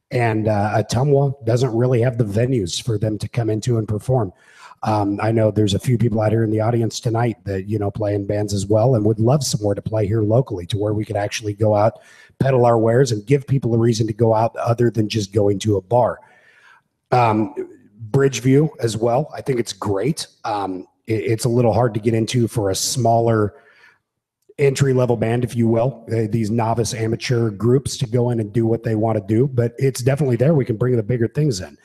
And Ottumwa doesn't really have the venues for them to come into and perform. I know there's a few people out here in the audience tonight that, play in bands as well, and would love somewhere to play here locally to where we could actually go out, peddle our wares, and give people a reason to go out other than just going to a bar. Bridgeview as well. I think it's great. It's a little hard to get into for a smaller entry-level band, if you will, these novice amateur groups to go in and do what they want to do, but it's definitely there. We can bring the bigger things in.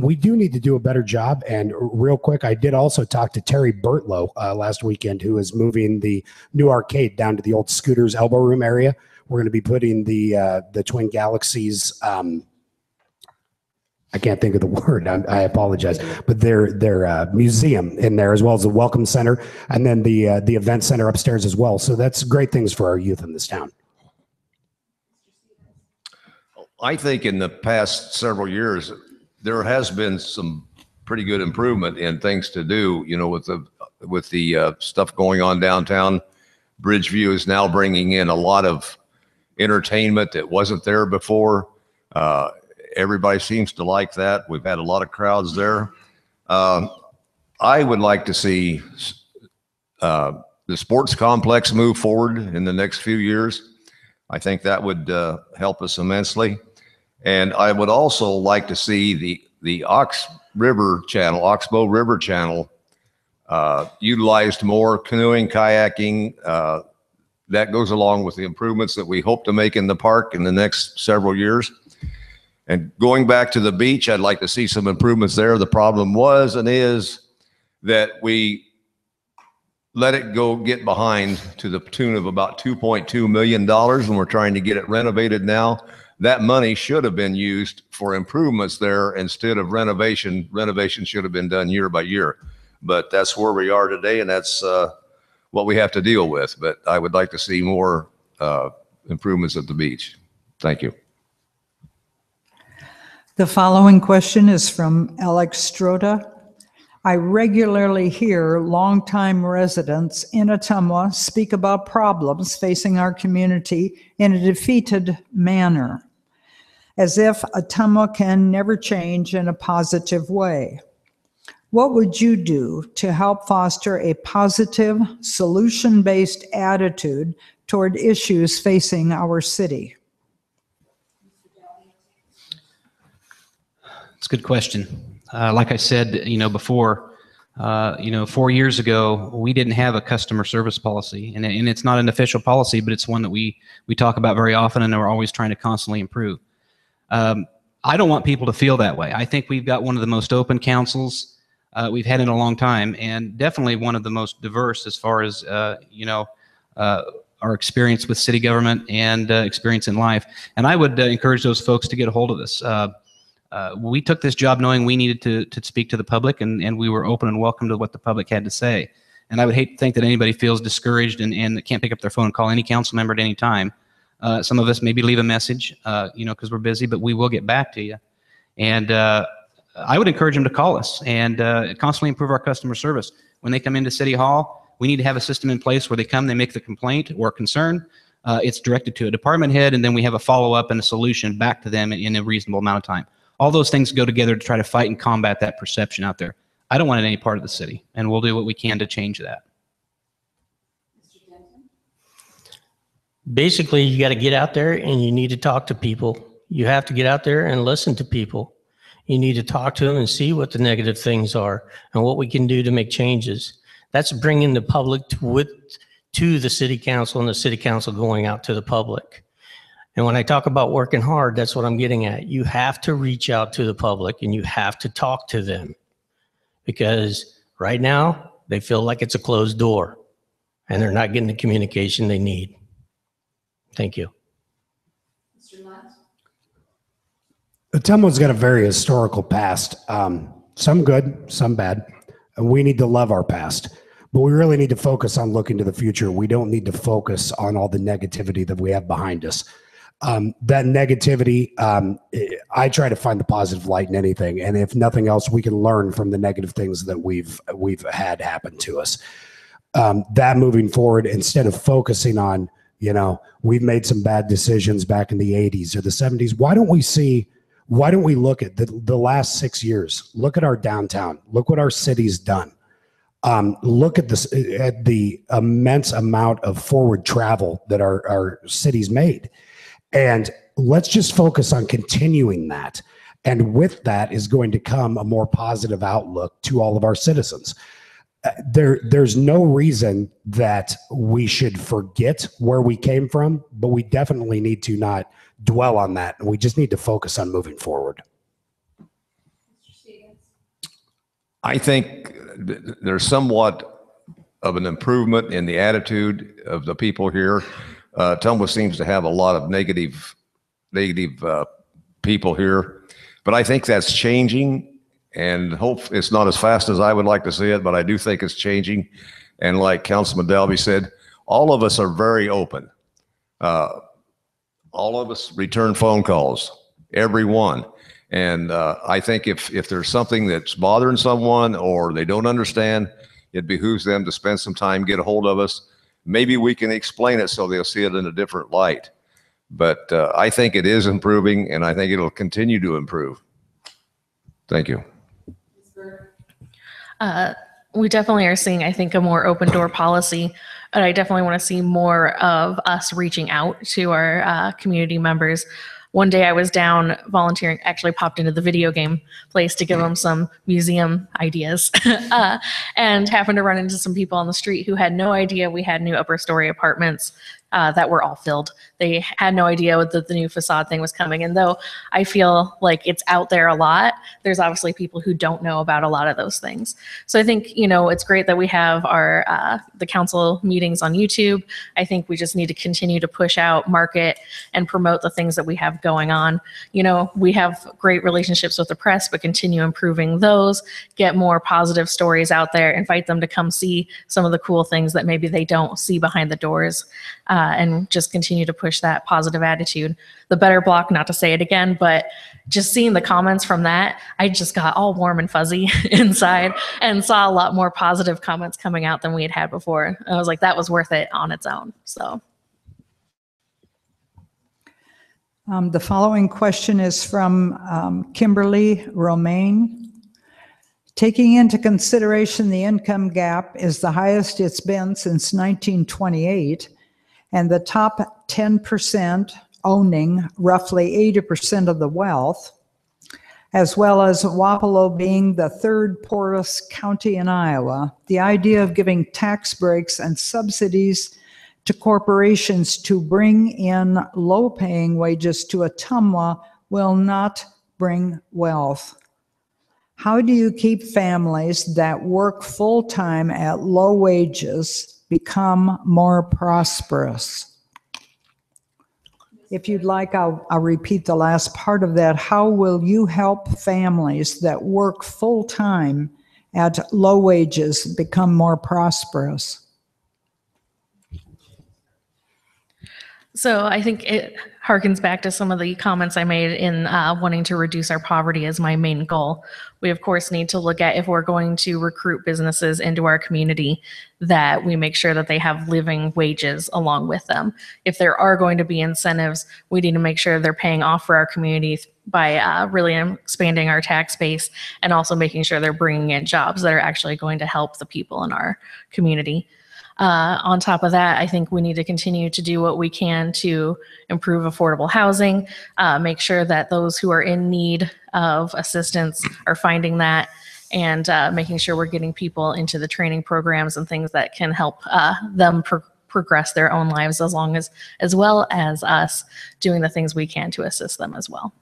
We do need to do a better job. And real quick, I did also talk to Terry Bertlow last weekend, who is moving the new arcade down to the old Scooters Elbow Room area. We're going to be putting the Twin Galaxies, I can't think of the word. I apologize, but their museum in there, as well as the Welcome Center, and then the event center upstairs as well. So that's great things for our youth in this town. I think in the past several years, there has been some pretty good improvement in things to do. With the stuff going on downtown. Bridgeview is now bringing in a lot of entertainment that wasn't there before. Everybody seems to like that. We've had a lot of crowds there. I would like to see the sports complex move forward in the next few years. I think that would help us immensely. And I would also like to see the Oxbow River Channel utilized more, canoeing, kayaking. That goes along with the improvements that we hope to make in the park in the next several years. And going back to the beach, I'd like to see some improvements there. The problem was and is that we let it get behind to the tune of about $2.2 million, and we're trying to get it renovated now. That money should have been used for improvements there instead of renovation. Renovation should have been done year by year. But that's where we are today, and that's what we have to deal with. But I would like to see more improvements at the beach. Thank you. The following question is from Alex Stroda. I regularly hear longtime residents in Ottumwa speak about problems facing our community in a defeated manner, as if Ottumwa can never change in a positive way. What would you do to help foster a positive, solution-based attitude toward issues facing our city? It's a good question. Like I said, before, 4 years ago, we didn't have a customer service policy, and it's not an official policy, but it's one that we talk about very often, and we're always trying to constantly improve. I don't want people to feel that way. I think we've got one of the most open councils we've had in a long time, and definitely one of the most diverse as far as, our experience with city government and experience in life. And I would encourage those folks to get a hold of us. We took this job knowing we needed to speak to the public, and we were open and welcome to what the public had to say. And I would hate to think that anybody feels discouraged and can't pick up their phone and call any council member at any time. Some of us maybe leave a message, because we're busy, but we will get back to you. And I would encourage them to call us and constantly improve our customer service. When they come into City Hall, we need to have a system in place where they come, they make the complaint or concern. It's directed to a department head, and then we have a follow-up and a solution back to them in a reasonable amount of time. All those things go together to try to fight and combat that perception out there. I don't want it in any part of the city, and we'll do what we can to change that. Basically, you got to get out there and you need to talk to people. You have to get out there and listen to people. You need to talk to them and see what the negative things are and what we can do to make changes. That's bringing the public to the city council, and the city council going out to the public. And when I talk about working hard, that's what I'm getting at. You have to reach out to the public and you have to talk to them, because right now they feel like it's a closed door and they're not getting the communication they need. Thank you. Atumwa's got a very historical past, some good, some bad. And we need to love our past, but we really need to focus on looking to the future. We don't need to focus on all the negativity that we have behind us. That negativity, I try to find the positive light in anything. And if nothing else, we can learn from the negative things that we've had happen to us. That moving forward, instead of focusing on, we've made some bad decisions back in the 80s or the 70s. Why don't we look at the last 6 years? Look at our downtown. Look what our city's done. Look at this, at the immense amount of forward travel that our city's made. And let's just focus on continuing that. And with that is going to come a more positive outlook to all of our citizens. There's no reason that we should forget where we came from, but we definitely need to not dwell on that. And we just need to focus on moving forward. I think there's somewhat of an improvement in the attitude of the people here. Ottumwa seems to have a lot of negative people here, but I think that's changing, and hope it's not as fast as I would like to see it, but I do think it's changing. And like Councilman Dalby said, all of us are very open. All of us return phone calls, everyone. And I think if there's something that's bothering someone or they don't understand, it behooves them to spend some time, get a hold of us. Maybe we can explain it so they'll see it in a different light. But I think it is improving, and I think it'll continue to improve. Thank you. We definitely are seeing, I think, a more open door policy, and I definitely want to see more of us reaching out to our community members. One day I was down volunteering, actually popped into the video game place to give them some museum ideas, and happened to run into some people on the street who had no idea we had new upper story apartments that were all filled. They had no idea what the new facade thing was coming. And though I feel like it's out there a lot, there's obviously people who don't know about a lot of those things. So I think, it's great that we have our the council meetings on YouTube. I think we just need to continue to push out, market, and promote the things that we have going on. We have great relationships with the press, but continue improving those, get more positive stories out there, invite them to come see some of the cool things that maybe they don't see behind the doors, and just continue to push that positive attitude. The Better Block, not to say it again, but just seeing the comments from that, I just got all warm and fuzzy inside and saw a lot more positive comments coming out than we had before. I was like, that was worth it on its own. So. The following question is from Kimberly Romaine. Taking into consideration the income gap is the highest it's been since 1928, and the top 10% owning roughly 80% of the wealth, as well as Wapello being the third poorest county in Iowa, the idea of giving tax breaks and subsidies to corporations to bring in low-paying wages to Ottumwa will not bring wealth. How do you keep families that work full-time at low wages become more prosperous? If you'd like, I'll repeat the last part of that. How will you help families that work full-time at low wages become more prosperous? So I think it harkens back to some of the comments I made in wanting to reduce our poverty as my main goal. We, of course, need to look at if we're going to recruit businesses into our community, that we make sure that they have living wages along with them. If there are going to be incentives, we need to make sure they're paying off for our community by really expanding our tax base and also making sure they're bringing in jobs that are actually going to help the people in our community. On top of that, I think we need to continue to do what we can to improve affordable housing, make sure that those who are in need of assistance are finding that, and making sure we're getting people into the training programs and things that can help them progress their own lives, as well as us doing the things we can to assist them as well.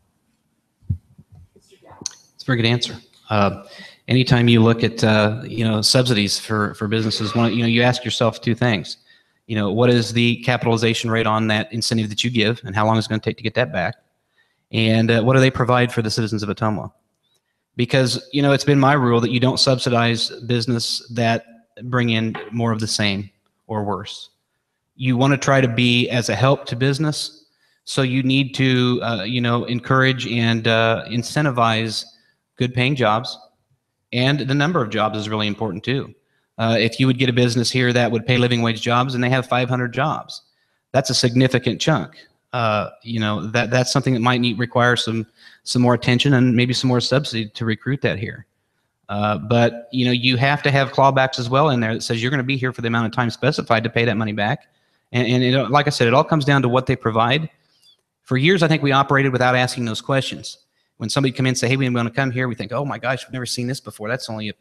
It's a very good answer. Anytime you look at subsidies for businesses, you ask yourself two things. What is the capitalization rate on that incentive that you give, and how long is it going to take to get that back? And what do they provide for the citizens of Ottumwa? Because it's been my rule that you don't subsidize business that bring in more of the same or worse. You want to try to be as a help to business, so you need to encourage and incentivize good paying jobs. And the number of jobs is really important too. If you would get a business here that would pay living wage jobs and they have 500 jobs, that's a significant chunk. That's something that might require some more attention and maybe some more subsidy to recruit that here. But you have to have clawbacks as well in there that says you're going to be here for the amount of time specified to pay that money back. And like I said, it all comes down to what they provide. For years, I think we operated without asking those questions. When somebody come in and say, hey, we want to come here, we think, oh my gosh, we've never seen this before. That's only a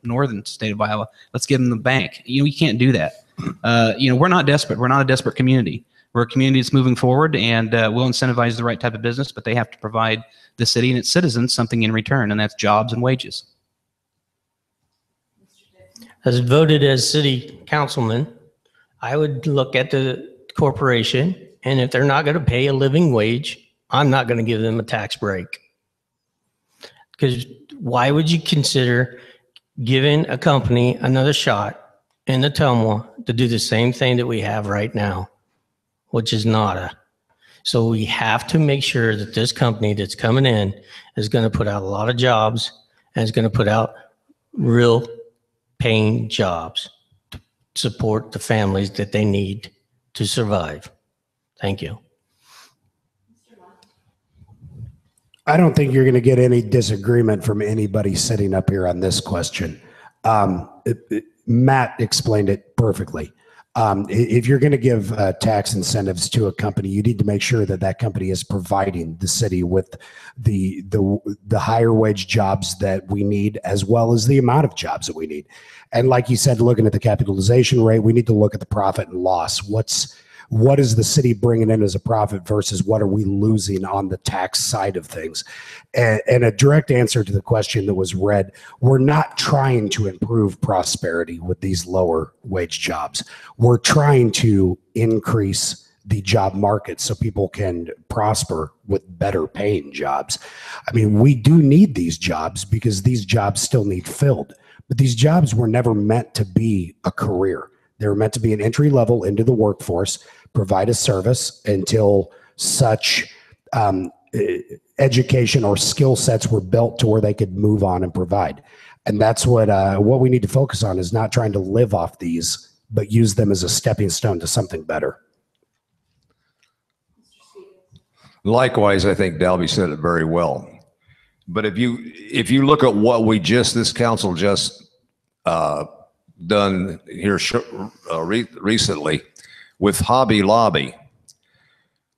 northern state of Iowa. Let's give them the bank. You can't do that. We're not desperate. We're not a desperate community. We're a community that's moving forward, and we'll incentivize the right type of business, but they have to provide the city and its citizens something in return, and that's jobs and wages. As voted as city councilman, I would look at the corporation, and if they're not going to pay a living wage, I'm not going to give them a tax break. Because why would you consider giving a company another shot in Ottumwa to do the same thing that we have right now, which is nada? So we have to make sure that this company that's coming in is going to put out a lot of jobs and is going to put out real paying jobs to support the families that they need to survive. Thank you. I don't think you're going to get any disagreement from anybody sitting up here on this question. Matt explained it perfectly. If you're going to give tax incentives to a company, you need to make sure that that company is providing the city with the higher wage jobs that we need, as well as the amount of jobs that we need. And like you said, looking at the capitalization rate, we need to look at the profit and loss. What is the city bringing in as a profit versus what are we losing on the tax side of things? And a direct answer to the question that was read, we're not trying to improve prosperity with these lower wage jobs. We're trying to increase the job market so people can prosper with better paying jobs. I mean, we do need these jobs because these jobs still need filled, but these jobs were never meant to be a career. They were meant to be an entry level into the workforce, provide a service until such education or skill sets were built to where they could move on and provide. And that's what we need to focus on, is not trying to live off these, but use them as a stepping stone to something better. Likewise, I think Dalby said it very well. But if you look at what this council just done here recently with Hobby Lobby,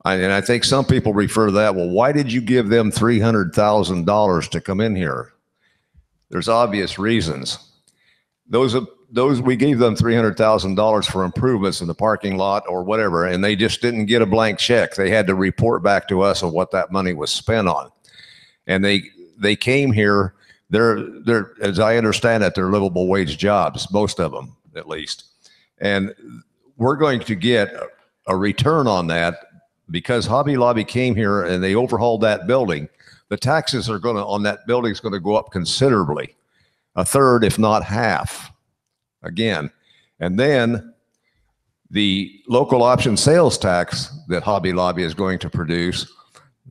and I think some people refer to that, well, why did you give them $300,000 to come in here? There's obvious reasons. We gave them $300,000 for improvements in the parking lot or whatever, and they just didn't get a blank check. They had to report back to us on what that money was spent on. And they came here, they're, as I understand it, they're livable wage jobs, most of them at least. And we're going to get a return on that because Hobby Lobby came here and they overhauled that building. The taxes are going to, on that building is going to go up considerably, a third, if not half, again. And then the local option sales tax that Hobby Lobby is going to produce,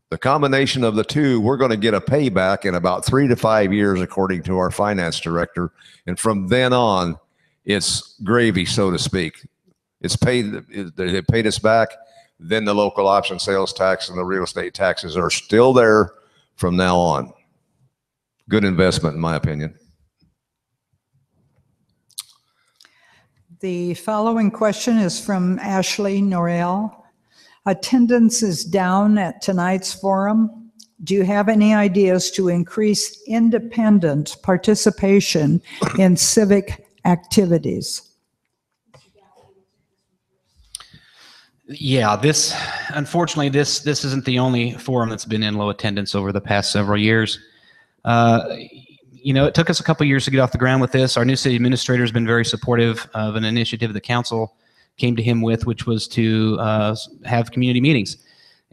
the combination of the two, we're going to get a payback in about 3 to 5 years, according to our finance director. And from then on, it's gravy, so to speak. It's paid, they paid us back. Then the local option sales tax and the real estate taxes are still there from now on. Good investment, in my opinion. The following question is from Ashley Norrell. Attendance is down at tonight's forum. Do you have any ideas to increase independent participation in civic activities? Yeah, unfortunately, this isn't the only forum that's been in low attendance over the past several years. It took us a couple years to get off the ground with this. Our new city administrator has been very supportive of an initiative the council came to him with, which was to have community meetings.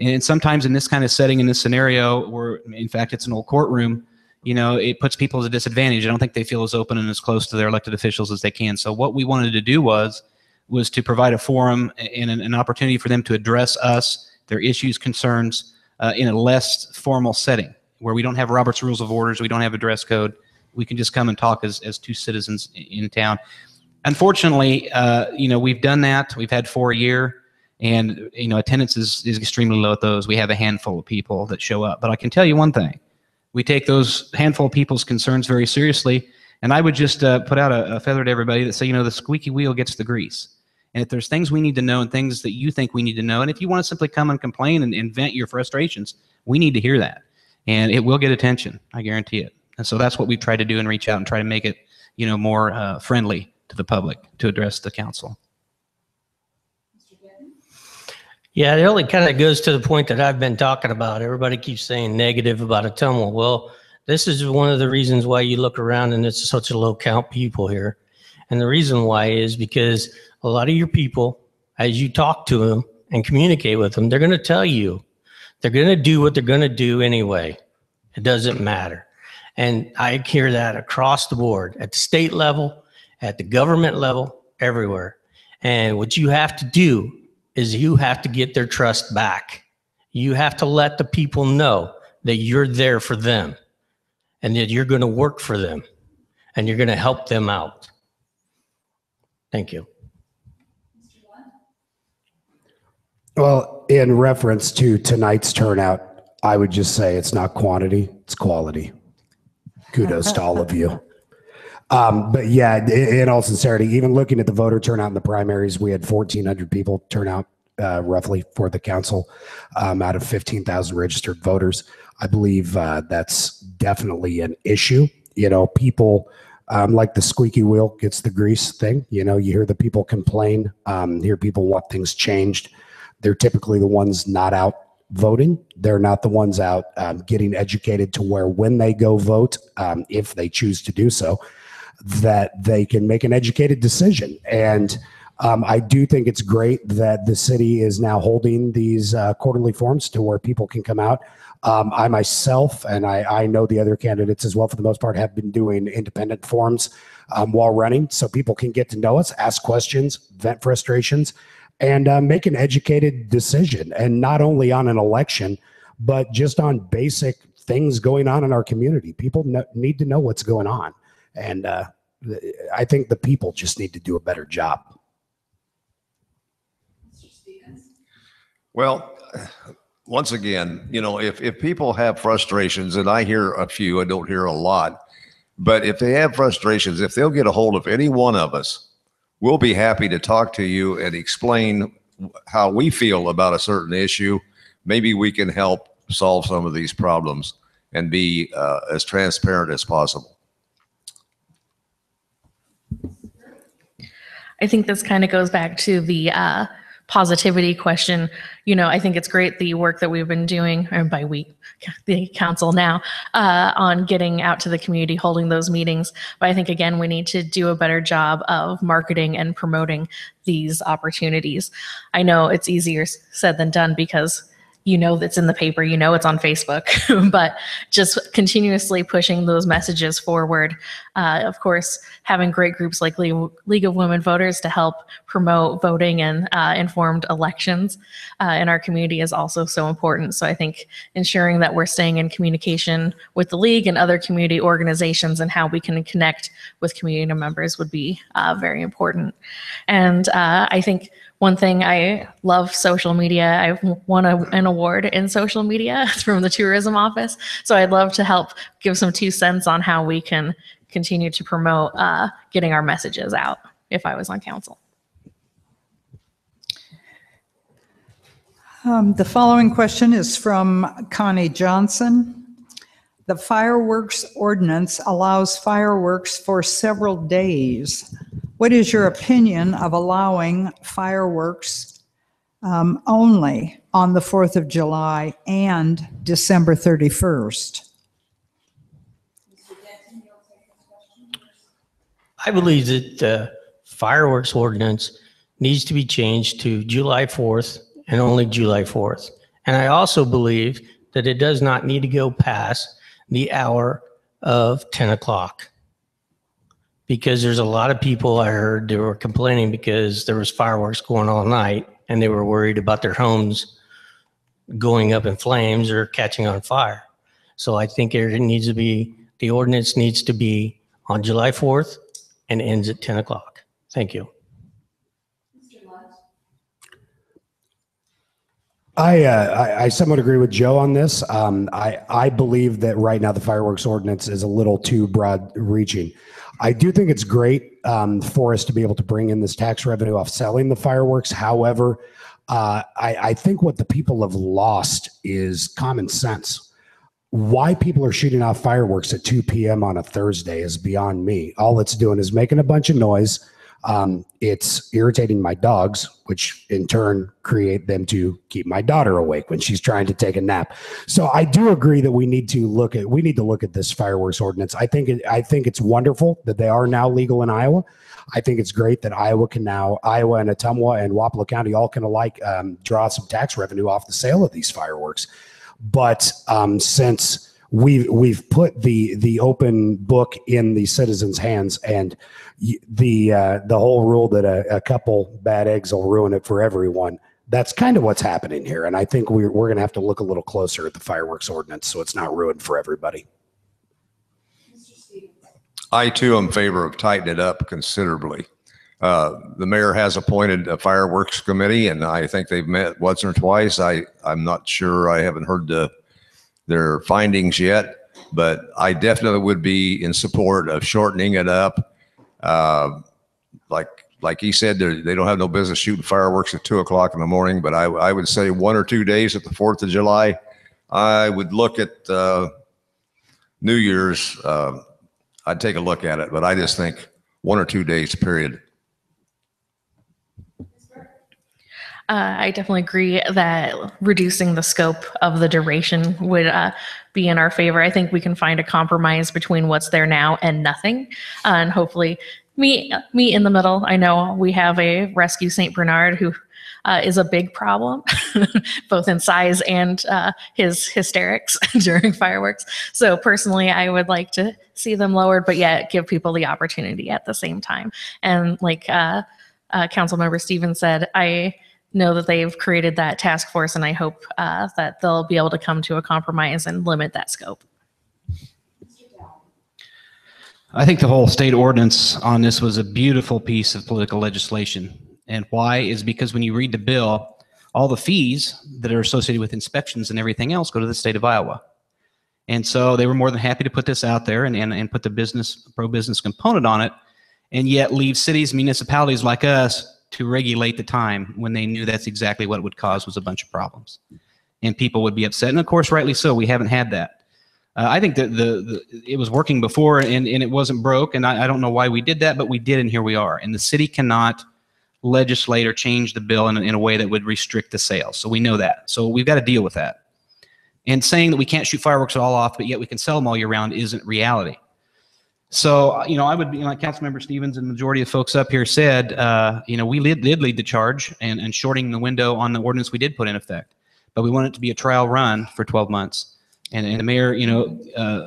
And sometimes in this kind of setting, in this scenario, where in fact it's an old courtroom, it puts people at a disadvantage. I don't think they feel as open and as close to their elected officials as they can. So what we wanted to do was to provide a forum and an opportunity for them to address us, their issues, concerns, in a less formal setting where we don't have Robert's Rules of Orders, we don't have a dress code. We can just come and talk as two citizens in town. Unfortunately, we've done that. We've had 4 a year, and attendance is extremely low at those. We have a handful of people that show up. But I can tell you one thing: we take those handful of people's concerns very seriously. And I would just put out a feather to everybody that say, the squeaky wheel gets the grease. And if there's things we need to know and things that you think we need to know, and if you want to simply come and complain and vent your frustrations, we need to hear that. And it will get attention, I guarantee it. And so that's what we've tried to do and reach out and try to make it, more friendly to the public to address the council. Yeah, it only kind of goes to the point that I've been talking about. Everybody keeps saying negative about Ottumwa. Well, this is one of the reasons why you look around and it's such a low count people here. And the reason why is because a lot of your people, as you talk to them and communicate with them, they're going to tell you, they're going to do what they're going to do anyway. It doesn't matter. And I hear that across the board, at the state level, at the government level, everywhere. And what you have to do is you have to get their trust back. You have to let the people know that you're there for them and that you're going to work for them and you're going to help them out. Thank you. Well, in reference to tonight's turnout, I would just say it's not quantity, it's quality. Kudos to all of you. But yeah, in all sincerity, even looking at the voter turnout in the primaries, we had 1,400 people turn out roughly for the council out of 15,000 registered voters. I believe that's definitely an issue. People like the squeaky wheel gets the grease thing. You hear the people complain, hear people want things changed. They're typically the ones not out voting. They're not the ones out getting educated to where when they go vote, if they choose to do so, that they can make an educated decision. And I do think it's great that the city is now holding these quarterly forums to where people can come out. I myself, and I know the other candidates as well for the most part, have been doing independent forums while running so people can get to know us, ask questions, vent frustrations, and make an educated decision. And not only on an election, but just on basic things going on in our community. People need to know what's going on. And I think the people just need to do a better job. Well, once again, if people have frustrations, and I hear a few, I don't hear a lot, but if they have frustrations, if they'll get a hold of any one of us, we'll be happy to talk to you and explain how we feel about a certain issue. Maybe we can help solve some of these problems and be as transparent as possible. I think this kind of goes back to the positivity question, I think it's great the work that we've been doing, and by we, the council now, on getting out to the community, holding those meetings. But I think, again, we need to do a better job of marketing and promoting these opportunities. I know it's easier said than done because that's in the paper, it's on Facebook, but just continuously pushing those messages forward. Of course, having great groups like League of Women Voters to help promote voting and informed elections in our community is also so important. So I think ensuring that we're staying in communication with the League and other community organizations and how we can connect with community members would be very important. And I think one thing, I love social media. I've won an award in social media from the tourism office. So I'd love to help give some 2 cents on how we can continue to promote getting our messages out if I was on council. The following question is from Connie Johnson. The fireworks ordinance allows fireworks for several days. What is your opinion of allowing fireworks only on the 4th of July and December 31st? I believe that the fireworks ordinance needs to be changed to July 4th and only July 4th. And I also believe that it does not need to go past the hour of 10 o'clock. Because there's a lot of people I heard they were complaining because there was fireworks going all night and they were worried about their homes going up in flames or catching on fire. So I think the ordinance needs to be on July 4th and ends at 10 o'clock. Thank you. I somewhat agree with Joe on this. I believe that right now the fireworks ordinance is a little too broad reaching. I do think it's great for us to be able to bring in this tax revenue off selling the fireworks. However, I think what the people have lost is common sense. Why people are shooting off fireworks at 2 p.m. on a Thursday is beyond me. All it's doing is making a bunch of noise. It's irritating my dogs, which in turn create them to keep my daughter awake when she's trying to take a nap. So I do agree that we need to look at this fireworks ordinance. I think it's wonderful that they are now legal in Iowa. I think it's great that Iowa and Ottumwa and Wapello County all can alike draw some tax revenue off the sale of these fireworks. But since we've put the open book in the citizens' hands, and the whole rule that a couple bad eggs will ruin it for everyone, that's kind of what's happening here. And I think we're going to have to look a little closer at the fireworks ordinance so it's not ruined for everybody. I too am in favor of tightening it up considerably. The mayor has appointed a fireworks committee, and I think they've met once or twice. I'm not sure. I haven't heard their findings yet, but I definitely would be in support of shortening it up. Like he said, they don't have no business shooting fireworks at 2 o'clock in the morning, but I would say 1 or 2 days at the 4th of July. I would look at New Year's. I'd take a look at it, but I just think 1 or 2 days, period. I definitely agree that reducing the scope of the duration would be in our favor. I think we can find a compromise between what's there now and nothing, and hopefully meet in the middle. I know we have a Rescue St. Bernard who is a big problem, both in size and his hysterics during fireworks. So personally, I would like to see them lowered, but yet give people the opportunity at the same time. And like Councilmember Stevens said, I know that they've created that task force, and I hope that they'll be able to come to a compromise and limit that scope. I think the whole state ordinance on this was a beautiful piece of political legislation. And why is because when you read the bill, all the fees that are associated with inspections and everything else go to the state of Iowa. And so they were more than happy to put this out there and put the pro-business component on it, and yet leave cities, municipalities like us to regulate the time when they knew that's exactly what it would cause was a bunch of problems. And people would be upset. And of course, rightly so, we haven't had that. I think that it was working before and it wasn't broke. And I don't know why we did that, but we did, and here we are. And the city cannot legislate or change the bill in a way that would restrict the sales. So we know that. So we've got to deal with that. And saying that we can't shoot fireworks all off, but yet we can sell them all year round isn't reality. So, I would be, like Councilmember Stevens and the majority of folks up here said, we did lead the charge and shorting the window on the ordinance we did put in effect. But we want it to be a trial run for 12 months. And the mayor,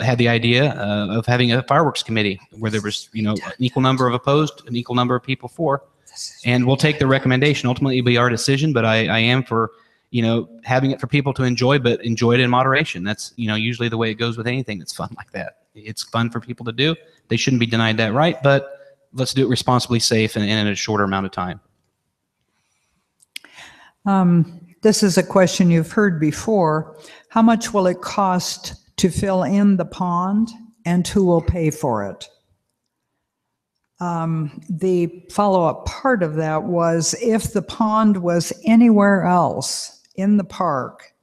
had the idea of having a fireworks committee where there was, an equal number of opposed, an equal number of people for. And we'll take the recommendation. Ultimately, it'll be our decision, but I am for, having it for people to enjoy, but enjoy it in moderation. That's, usually the way it goes with anything that's fun like that. It's fun for people to do. They shouldn't be denied that right, but let's do it responsibly, safe, and in a shorter amount of time. This is a question you've heard before. How much will it cost to fill in the pond, and who will pay for it? The follow-up part of that was, if the pond was anywhere else in the park,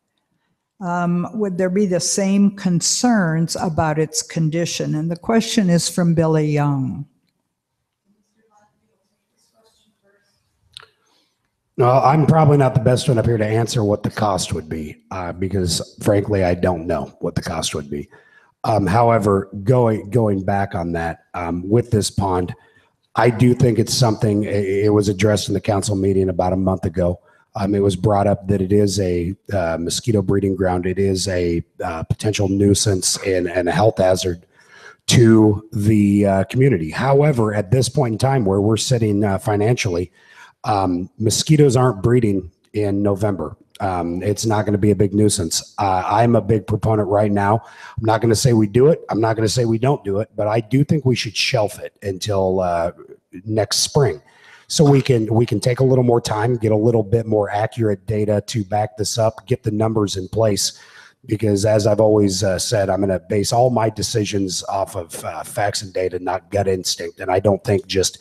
would there be the same concerns about its condition? And the question is from Billy Young. No, I'm probably not the best one up here to answer what the cost would be, because frankly, I don't know what the cost would be. However, going back on that, with this pond, I do think it's something, it was addressed in the council meeting about a month ago. It was brought up that it is a mosquito breeding ground. It is a potential nuisance and a health hazard to the community. However, at this point in time where we're sitting financially, mosquitoes aren't breeding in November. It's not going to be a big nuisance. I'm a big proponent right now. I'm not going to say we do it. I'm not going to say we don't do it, but I do think we should shelf it until next spring. So we can take a little more time, get a little bit more accurate data to back this up, get the numbers in place. Because as I've always said, I'm going to base all my decisions off of facts and data, not gut instinct. And I don't think just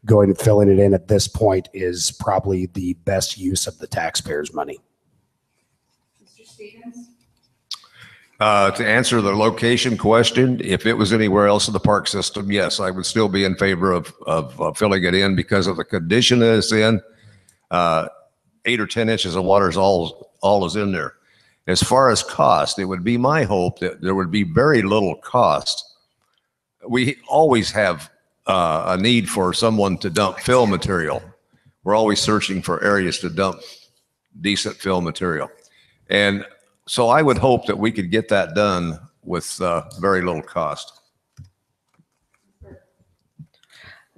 going and filling it in at this point is probably the best use of the taxpayers' money. Mr. Stevens? To answer the location question, if it was anywhere else in the park system, yes, I would still be in favor of filling it in because of the condition that it's in. 8 or 10 inches of water is all is in there. As far as cost, it would be my hope that there would be very little cost. We always have a need for someone to dump fill material. We're always searching for areas to dump decent fill material. And so I would hope that we could get that done with very little cost.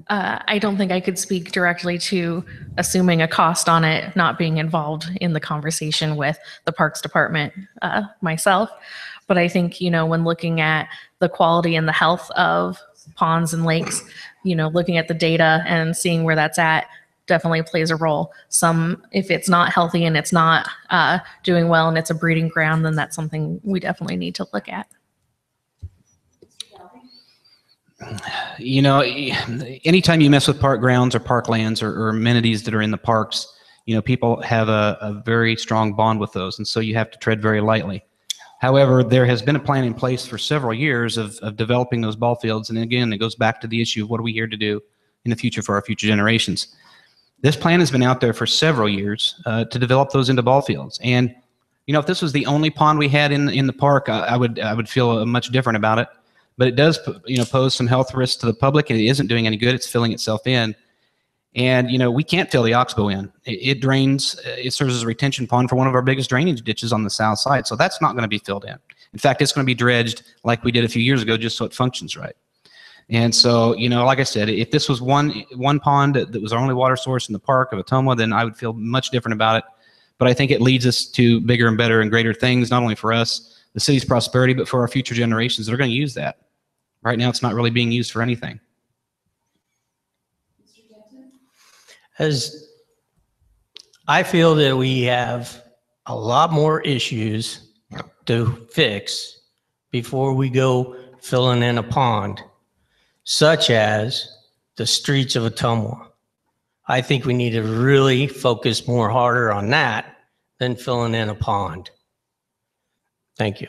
I don't think I could speak directly to assuming a cost on it not being involved in the conversation with the Parks Department myself. But I think, when looking at the quality and the health of ponds and lakes, looking at the data and seeing where that's at definitely plays a role. If it's not healthy and it's not doing well and it's a breeding ground, then that's something we definitely need to look at. Anytime you mess with park grounds or parklands or amenities that are in the parks, people have a very strong bond with those. And so you have to tread very lightly. However, there has been a plan in place for several years of developing those ball fields. And again, it goes back to the issue of what are we here to do in the future for our future generations. This plan has been out there for several years to develop those into ball fields. And, if this was the only pond we had in the park, I would feel much different about it. But it does, pose some health risks to the public, and it isn't doing any good. It's filling itself in. And, we can't fill the Oxbow in. It drains, it serves as a retention pond for one of our biggest drainage ditches on the south side. So that's not going to be filled in. In fact, it's going to be dredged like we did a few years ago, just so it functions right. And so, like I said, if this was one pond that was our only water source in the park of Ottumwa, then I would feel much different about it. But I think it leads us to bigger and better and greater things, not only for us, the city's prosperity, but for our future generations that are going to use that. Right now, it's not really being used for anything. As I feel that we have a lot more issues to fix before we go filling in a pond, such as the streets of Ottumwa. I think we need to really focus more harder on that than filling in a pond. Thank you.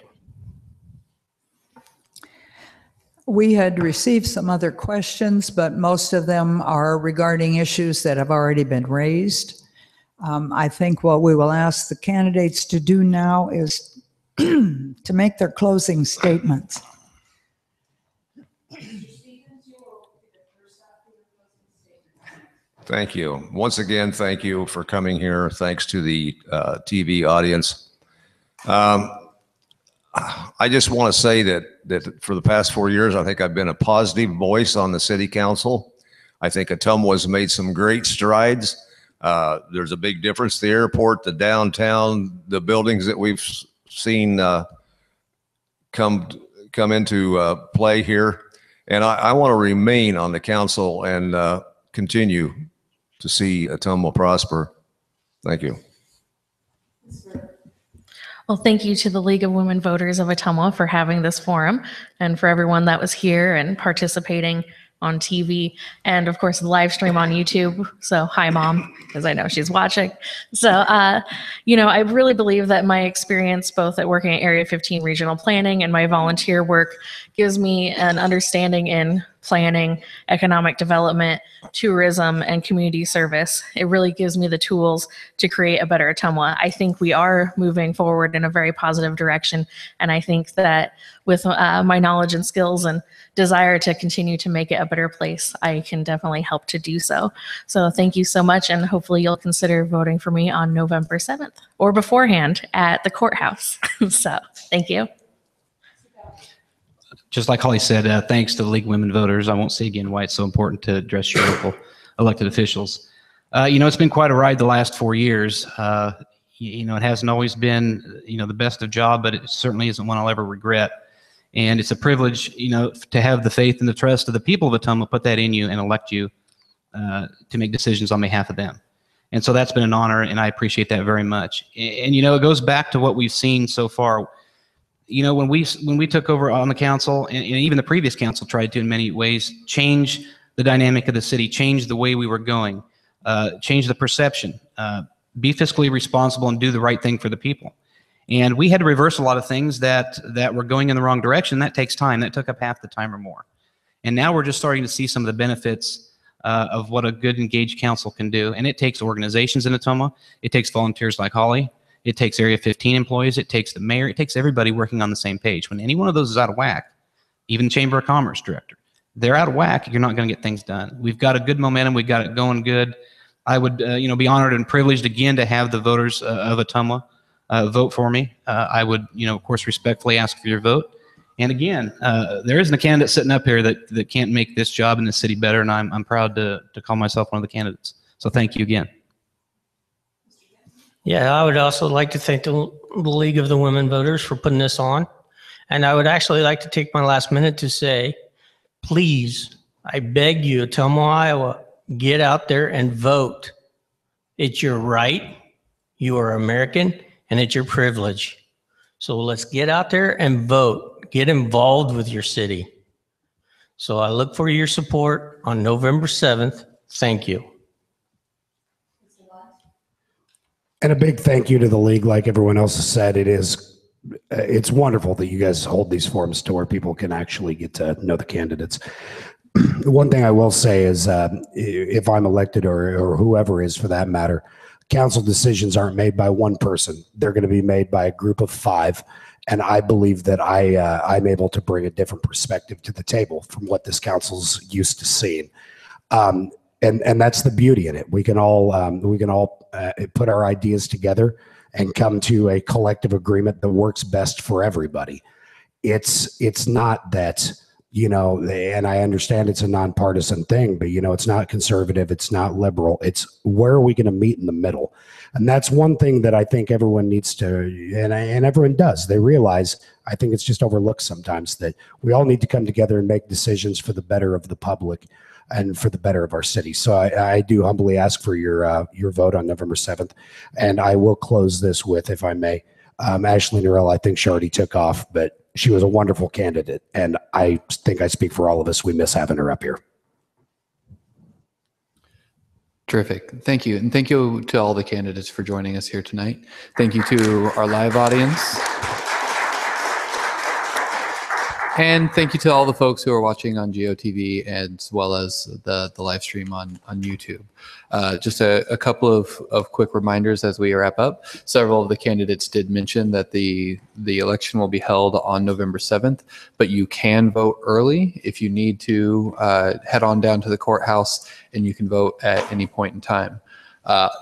We had received some other questions, but most of them are regarding issues that have already been raised. I think what we will ask the candidates to do now is to make their closing statements. Thank you. Once again, thank you for coming here. Thanks to the TV audience. I just want to say that for the past 4 years, I think I've been a positive voice on the city council. I think Ottumwa has made some great strides. There's a big difference. The airport, the downtown, the buildings that we've seen come into play here. And I want to remain on the council and continue to see Ottumwa prosper. Thank you. Well, thank you to the League of Women Voters of Ottumwa for having this forum, and for everyone that was here and participating on TV, and of course the live stream on YouTube. So hi, Mom, because I know she's watching. So, I really believe that my experience both at working at Area 15 Regional Planning and my volunteer work gives me an understanding in planning, economic development, tourism, and community service. It really gives me the tools to create a better Ottumwa. I think we are moving forward in a very positive direction, and I think that with my knowledge and skills and desire to continue to make it a better place, I can definitely help to do so. So thank you so much, and hopefully you'll consider voting for me on November 7th or beforehand at the courthouse. So thank you. Just like Holly said, thanks to the League of Women Voters. I won't say again why it's so important to address your local elected officials. It's been quite a ride the last 4 years. It hasn't always been, the best of job, but it certainly isn't one I'll ever regret. And it's a privilege, to have the faith and the trust of the people of Ottumwa put that in you and elect you to make decisions on behalf of them. And so that's been an honor, and I appreciate that very much. And it goes back to what we've seen so far. When we took over on the council, and even the previous council tried to in many ways change the dynamic of the city, change the way we were going, change the perception, be fiscally responsible and do the right thing for the people. And we had to reverse a lot of things that were going in the wrong direction. That takes time. That took up half the time or more. And now we're just starting to see some of the benefits of what a good engaged council can do. And it takes organizations in Ottumwa. It takes volunteers like Holly. It takes Area 15 employees. It takes the mayor. It takes everybody working on the same page. When any one of those is out of whack, even the Chamber of Commerce director, they're out of whack, you're not going to get things done. We've got a good momentum. We've got it going good. I would, be honored and privileged again to have the voters of Ottumwa vote for me. I would, of course, respectfully ask for your vote. And again, there isn't a candidate sitting up here that can't make this job in the city better, and I'm proud to call myself one of the candidates. So thank you again. Yeah, I would also like to thank the League of the Women Voters for putting this on. And I would actually like to take my last minute to say, please, I beg you, Ottumwa, Iowa, get out there and vote. It's your right. You are American, and it's your privilege. So let's get out there and vote. Get involved with your city. So I look for your support on November 7th. Thank you. And a big thank you to the league. Like everyone else has said, it's wonderful that you guys hold these forums to where people can actually get to know the candidates. One thing I will say is if I'm elected or whoever is for that matter, council decisions aren't made by one person. They're going to be made by a group of 5. And I believe that I'm able to bring a different perspective to the table from what this council's used to seeing. And that's the beauty in it. We can all put our ideas together and come to a collective agreement that works best for everybody. It's not that, and I understand it's a nonpartisan thing, but it's not conservative, it's not liberal. It's where are we going to meet in the middle? And that's one thing that I think everyone needs to, and everyone does. They realize, I think it's just overlooked sometimes, that we all need to come together and make decisions for the better of the public and for the better of our city. So I do humbly ask for your vote on November 7th. And I will close this with, if I may, Ashley Norell, I think she already took off, but she was a wonderful candidate. And I think I speak for all of us. We miss having her up here. Terrific. Thank you. And thank you to all the candidates for joining us here tonight. Thank you to our live audience. And thank you to all the folks who are watching on GeoTV as well as the live stream on YouTube. Just a couple of quick reminders as we wrap up. Several of the candidates did mention that the election will be held on November 7th, but you can vote early if you need to head on down to the courthouse, and you can vote at any point in time.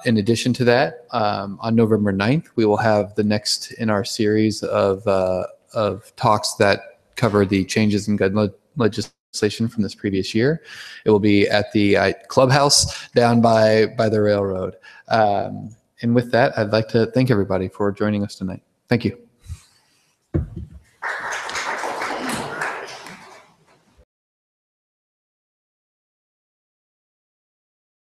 In addition to that, on November 9th, we will have the next in our series of talks that cover the changes in gun legislation from this previous year. It will be at the clubhouse down by the railroad. And with that, I'd like to thank everybody for joining us tonight. Thank you.